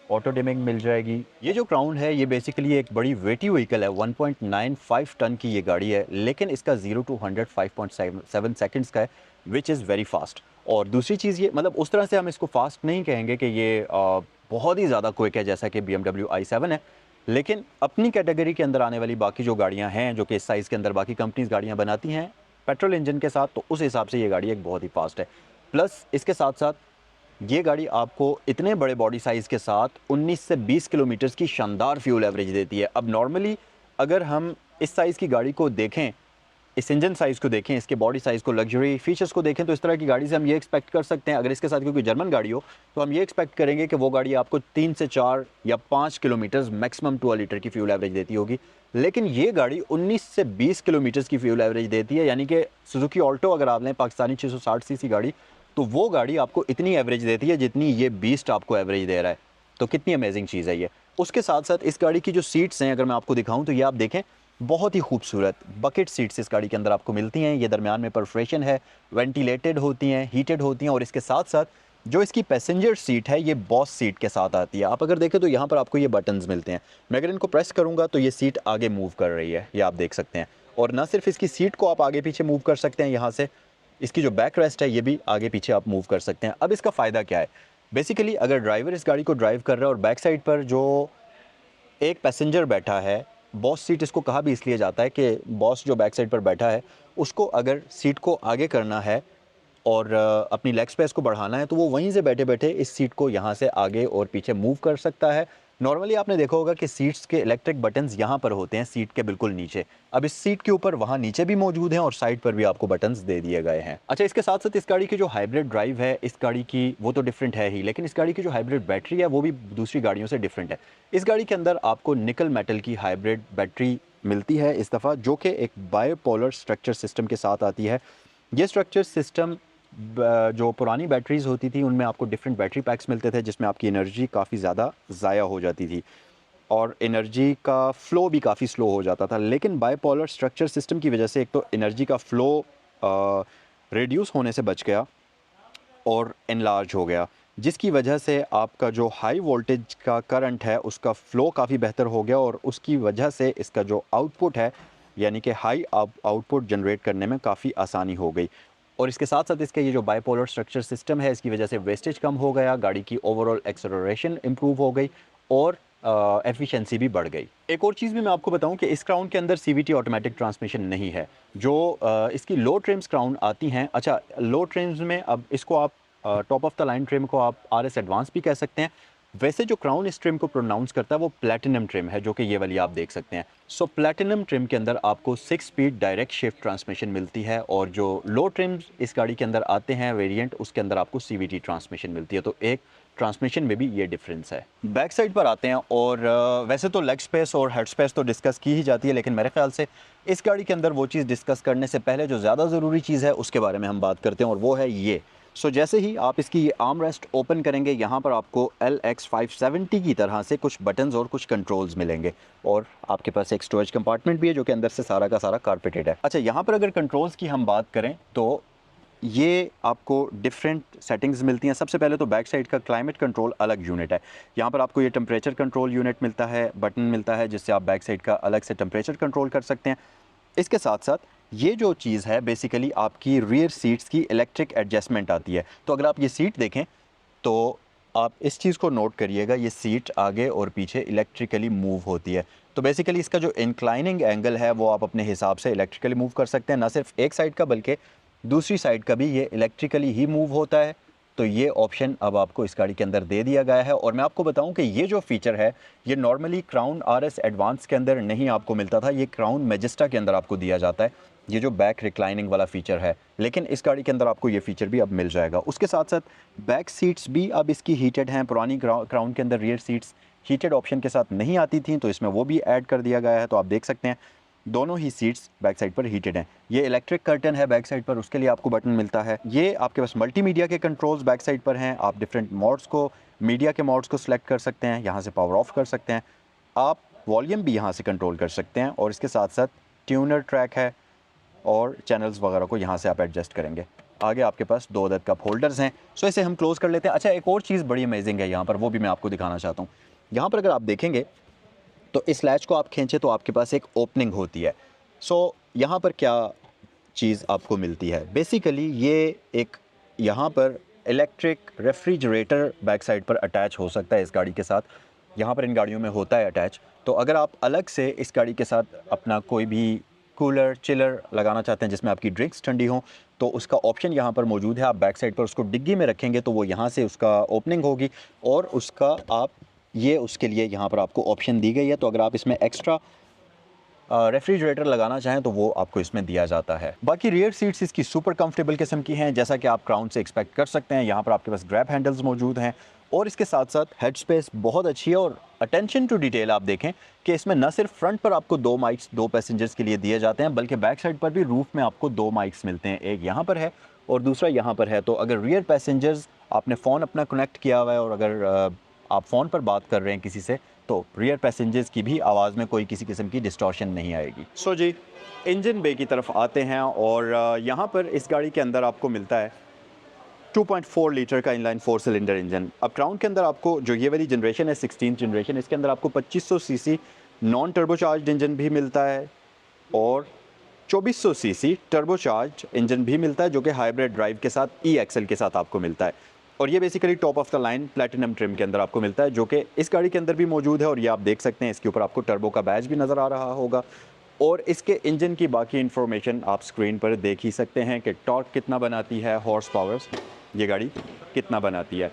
ऑटो डिमिंग मिल जाएगी। ये जो क्राउन है ये बेसिकली एक बड़ी वेटी व्हीकल है, 1.95 टन की ये गाड़ी है, लेकिन इसका 0 to 100 5.7 सेकंड्स का है, विच इज़ वेरी फास्ट। और दूसरी चीज़ ये मतलब उस तरह से हम इसको फास्ट नहीं कहेंगे कि ये बहुत ही ज़्यादा क्विक है जैसा कि BMW i7 है, लेकिन अपनी कैटेगरी के अंदर आने वाली बाकी जो गाड़ियाँ हैं जो कि इस साइज़ के अंदर बाकी कंपनीज़ गाड़ियाँ बनाती हैं पेट्रोल इंजन के साथ, तो उस हिसाब से ये गाड़ी एक बहुत ही फास्ट है। प्लस इसके साथ साथ ये गाड़ी आपको इतने बड़े बॉडी साइज़ के साथ 19 से 20 किलोमीटर्स की शानदार फ्यूल एवरेज देती है। अब नॉर्मली अगर हम इस साइज़ की गाड़ी को देखें, इस इंजन साइज़ को देखें, इसके बॉडी साइज़ को, लग्जरी फीचर्स को देखें, तो इस तरह की गाड़ी से हम ये एक्सपेक्ट कर सकते हैं, अगर इसके साथ कोई जर्मन गाड़ी हो तो हम ये एक्सपेक्ट करेंगे कि वो गाड़ी आपको 3 से 4 या 5 किलोमीटर्स मैक्सिमम 12 लीटर की फ्यूल एवरेज देती होगी। लेकिन ये गाड़ी 19 से 20 किलोमीटर्स की फ्यूल एवरेज देती है, यानी कि सुजुकी ऑल्टो अगर आप लें पाकिस्तानी 660 सीसी गाड़ी, तो वो गाड़ी आपको इतनी एवरेज देती है जितनी ये बीस्ट आपको एवरेज दे रहा है। तो कितनी अमेजिंग चीज़ है ये। उसके साथ साथ इस गाड़ी की जो सीट्स हैं अगर मैं आपको दिखाऊं तो ये आप देखें, बहुत ही खूबसूरत बकेट सीट्स इस गाड़ी के अंदर आपको मिलती हैं। ये दरमियान में परफोरेशन है, वेंटिलेटेड होती हैं, हीटेड होती हैं, और इसके साथ साथ जो इसकी पैसेंजर सीट है ये बॉस सीट के साथ आती है। आप अगर देखें तो यहाँ पर आपको ये बटन्स मिलते हैं, मैं अगर इनको प्रेस करूँगा तो ये सीट आगे मूव कर रही है, ये आप देख सकते हैं। और ना सिर्फ इसकी सीट को आप आगे पीछे मूव कर सकते हैं, यहाँ से इसकी जो बैक रेस्ट है ये भी आगे पीछे आप मूव कर सकते हैं। अब इसका फ़ायदा क्या है, बेसिकली अगर ड्राइवर इस गाड़ी को ड्राइव कर रहा है और बैक साइड पर जो एक पैसेंजर बैठा है, बॉस सीट इसको कहा भी इसलिए जाता है कि बॉस जो बैक साइड पर बैठा है उसको अगर सीट को आगे करना है और अपनी लेग स्पेस को बढ़ाना है तो वो वहीं से बैठे बैठे इस सीट को यहाँ से आगे और पीछे मूव कर सकता है। नॉर्मली आपने देखा होगा कि सीट्स के इलेक्ट्रिक बटन्स यहाँ पर होते हैं सीट के बिल्कुल नीचे। अब इस सीट के ऊपर वहाँ नीचे भी मौजूद हैं और साइड पर भी आपको बटन्स दे दिए गए हैं। अच्छा, इसके साथ साथ इस गाड़ी की जो हाइब्रिड ड्राइव है इस गाड़ी की वो तो डिफरेंट है ही, लेकिन इस गाड़ी की जो हाइब्रिड बैटरी है वो भी दूसरी गाड़ियों से डिफरेंट है। इस गाड़ी के अंदर आपको निकल मेटल की हाइब्रिड बैटरी मिलती है इस दफ़ा, जो कि एक बायोपोलर स्ट्रक्चर सिस्टम के साथ आती है। ये स्ट्रक्चर सिस्टम जो पुरानी बैटरीज़ होती थी उनमें आपको डिफरेंट बैटरी पैक्स मिलते थे जिसमें आपकी एनर्जी काफ़ी ज़्यादा ज़ाया हो जाती थी और एनर्जी का फ़्लो भी काफ़ी स्लो हो जाता था। लेकिन बाइपोलर स्ट्रक्चर सिस्टम की वजह से एक तो एनर्जी का फ़्लो रिड्यूस होने से बच गया और एनलार्ज हो गया, जिसकी वजह से आपका जो हाई वोल्टेज का करंट है उसका फ़्लो काफ़ी बेहतर हो गया और उसकी वजह से इसका जो आउटपुट है यानी कि हाई आउटपुट जनरेट करने में काफ़ी आसानी हो गई। और इसके साथ साथ इसका ये जो बाइपोलर स्ट्रक्चर सिस्टम है इसकी वजह से वेस्टेज कम हो गया, गाड़ी की ओवरऑल एक्सेलरेशन इम्प्रूव हो गई और एफिशिएंसी भी बढ़ गई। एक और चीज़ भी मैं आपको बताऊं कि इस क्राउन के अंदर सीवीटी ऑटोमेटिक ट्रांसमिशन नहीं है, जो इसकी लो ट्रिम्स क्राउन आती हैं। अच्छा, लो ट्रिम्स में अब इसको आप top of the line trim को आप RS एडवांस भी कह सकते हैं। वैसे जो क्राउन इस ट्रिम को प्रोनाउंस करता है वो प्लैटिनम ट्रिम है, जो कि ये वाली आप देख सकते हैं। सो प्लैटिनम ट्रिम के अंदर आपको 6 स्पीड डायरेक्ट शिफ्ट ट्रांसमिशन मिलती है और जो लो ट्रिम्स इस गाड़ी के अंदर आते हैं वेरिएंट उसके अंदर आपको CVT ट्रांसमिशन मिलती है। तो एक ट्रांसमिशन में भी ये डिफरेंस है। बैक साइड पर आते हैं और वैसे तो लेग स्पेस और हेड स्पेस तो डिस्कस की ही जाती है, लेकिन मेरे ख्याल से इस गाड़ी के अंदर वो चीज़ डिस्कस करने से पहले जो ज़्यादा ज़रूरी चीज़ है उसके बारे में हम बात करते हैं और वो है ये। सो जैसे ही आप इसकी ये आर्म रेस्ट ओपन करेंगे यहाँ पर आपको LX570 की तरह से कुछ बटन्स और कुछ कंट्रोल्स मिलेंगे और आपके पास एक स्टोरेज कंपार्टमेंट भी है जो कि अंदर से सारा का सारा कारपेटेड है। अच्छा, यहाँ पर अगर कंट्रोल्स की हम बात करें तो ये आपको डिफरेंट सेटिंग्स मिलती हैं। सबसे पहले तो बैक साइड का क्लाइमेट कंट्रोल अलग यूनिट है। यहाँ पर आपको ये टेम्परेचर कंट्रोल यूनिट मिलता है, बटन मिलता है जिससे आप बैक साइड का अलग से टेम्परेचर कंट्रोल कर सकते हैं। इसके साथ साथ ये जो चीज़ है बेसिकली आपकी रियर सीट्स की इलेक्ट्रिक एडजस्टमेंट आती है। तो अगर आप ये सीट देखें तो आप इस चीज़ को नोट करिएगा, ये सीट आगे और पीछे इलेक्ट्रिकली मूव होती है। तो बेसिकली इसका जो इंक्लाइनिंग एंगल है वो आप अपने हिसाब से इलेक्ट्रिकली मूव कर सकते हैं, ना सिर्फ एक साइड का बल्कि दूसरी साइड का भी ये इलेक्ट्रिकली ही मूव होता है। तो ये ऑप्शन अब आपको इस गाड़ी के अंदर दे दिया गया है। और मैं आपको बताऊं कि ये जो फीचर है ये नॉर्मली क्राउन RS एडवांस के अंदर नहीं आपको मिलता था, ये क्राउन मैजेस्टा के अंदर आपको दिया जाता है, ये जो बैक रिक्लाइनिंग वाला फीचर है। लेकिन इस गाड़ी के अंदर आपको ये फीचर भी अब मिल जाएगा। उसके साथ साथ बैक सीट्स भी अब इसकी हीटेड हैं। पुरानी क्राउन के अंदर रियर सीट्स हीटेड ऑप्शन के साथ नहीं आती थी, तो इसमें वो भी ऐड कर दिया गया है। तो आप देख सकते हैं दोनों ही सीट्स बैक साइड पर हीटेड हैं। ये इलेक्ट्रिक कर्टन है बैक साइड पर, उसके लिए आपको बटन मिलता है। ये आपके पास मल्टीमीडिया के कंट्रोल्स बैक साइड पर हैं। आप डिफरेंट मोड्स को, मीडिया के मोड्स को सिलेक्ट कर सकते हैं, यहाँ से पावर ऑफ कर सकते हैं। आप वॉल्यूम भी यहाँ से कंट्रोल कर सकते हैं और इसके साथ साथ ट्यूनर ट्रैक है और चैनल्स वगैरह को यहाँ से आप एडजस्ट करेंगे। आगे आपके पास 2 अदद कप होल्डर्स हैं। सो इसे हम क्लोज़ कर लेते हैं। अच्छा, एक और चीज़ बड़ी अमेजिंग है यहाँ पर, वो भी मैं आपको दिखाना चाहता हूँ। यहाँ पर अगर आप देखेंगे तो इस लैच को आप खींचे तो आपके पास एक ओपनिंग होती है। सो यहाँ पर क्या चीज़ आपको मिलती है, बेसिकली ये एक यहाँ पर इलेक्ट्रिक रेफ्रिजरेटर बैक साइड पर अटैच हो सकता है इस गाड़ी के साथ। यहाँ पर इन गाड़ियों में होता है अटैच। तो अगर आप अलग से इस गाड़ी के साथ अपना कोई भी कूलर चिलर लगाना चाहते हैं जिसमें आपकी ड्रिंक्स ठंडी हों, तो उसका ऑप्शन यहाँ पर मौजूद है। आप बैक साइड पर उसको डिग्गी में रखेंगे तो वो यहाँ से उसका ओपनिंग होगी और उसका आप ये उसके लिए यहाँ पर आपको ऑप्शन दी गई है। तो अगर आप इसमें एक्स्ट्रा रेफ्रिजरेटर लगाना चाहें तो वो आपको इसमें दिया जाता है। बाकी रियर सीट्स इसकी सुपर कंफर्टेबल किस्म की हैं, जैसा कि आप क्राउन से एक्सपेक्ट कर सकते हैं। यहाँ पर आपके पास ग्रैब हैंडल्स मौजूद हैं और इसके साथ साथ हेड स्पेस बहुत अच्छी है। और अटेंशन टू डिटेल आप देखें कि इसमें न सिर्फ फ्रंट पर आपको 2 माइक्स 2 पैसेंजर्स के लिए दिए जाते हैं, बल्कि बैक साइड पर भी रूफ में आपको 2 माइक्स मिलते हैं। एक यहाँ पर है और दूसरा यहाँ पर है। तो अगर रियर पैसेंजर्स आपने फ़ोन अपना कनेक्ट किया हुआ है और अगर आप फ़ोन पर बात कर रहे हैं किसी से, तो रियर पैसेंजर्स की भी आवाज़ में कोई किसी किस्म की डिस्टॉर्शन नहीं आएगी। सो जी, इंजन बे की तरफ आते हैं और यहाँ पर इस गाड़ी के अंदर आपको मिलता है 2.4 लीटर का इनलाइन 4 सिलेंडर इंजन। अब क्राउन के अंदर आपको जो ये वाली जनरेशन है 16th जनरेशन, इसके अंदर आपको 2500 सीसी नॉन टर्बोचार्ज्ड इंजन भी मिलता है और 2400 सीसी टर्बोचार्ज्ड इंजन भी मिलता है, जो कि हाइब्रिड ड्राइव के साथ ई एक्सेल के साथ आपको मिलता है। और ये basically top of the line platinum trim के अंदर आपको मिलता है, जो कि इस गाड़ी के अंदर भी मौजूद है। और ये आप देख सकते हैं, इसके ऊपर आपको टर्बो का बैज भी नज़र आ रहा होगा। और इसके इंजन की बाकी इन्फॉर्मेशन आप स्क्रीन पर देख ही सकते हैं कि टॉर्क कितना बनाती है, हॉर्स पावर्स ये गाड़ी कितना बनाती है।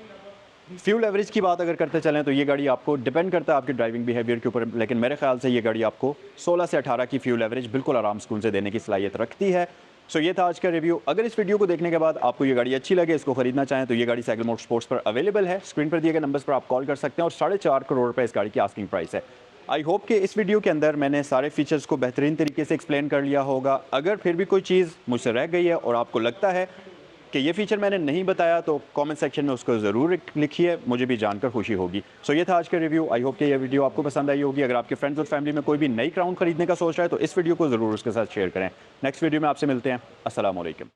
फ्यूल एवरेज की बात अगर करते चलें तो ये गाड़ी आपको डिपेंड करता है आपके ड्राइविंग बिहेवियर के ऊपर, लेकिन मेरे ख्याल से ये गाड़ी आपको 16 से 18 की फ्यूल एवरेज बिल्कुल आराम सुकून से देने की सलाहियत रखती है। सो ये था आज का रिव्यू। अगर इस वीडियो को देखने के बाद आपको ये गाड़ी अच्छी लगे, इसको खरीदना चाहें, तो ये गाड़ी साइकिल मोटरस्पोर्ट्स पर अवेलेबल है। स्क्रीन पर दिए गए नंबर्स पर आप कॉल कर सकते हैं और 4.5 करोड़ रुपए इस गाड़ी की आस्किंग प्राइस है। आई होप कि इस वीडियो के अंदर मैंने सारे फीचर्स को बेहतरीन तरीके से एक्सप्लेन कर लिया होगा। अगर फिर भी कोई चीज़ मुझसे रह गई है और आपको लगता है कि ये फीचर मैंने नहीं बताया, तो कमेंट सेक्शन में उसको ज़रूर लिखिए, मुझे भी जानकर खुशी होगी। सो ये था आज का रिव्यू। आई होप कि ये वीडियो आपको पसंद आई होगी। अगर आपके फ्रेंड्स और फैमिली में कोई भी नई क्राउन खरीदने का सोच रहा है तो इस वीडियो को ज़रूर उसके साथ शेयर करें। नेक्स्ट वीडियो में आपसे मिलते हैं। अस्सलाम वालेकुम।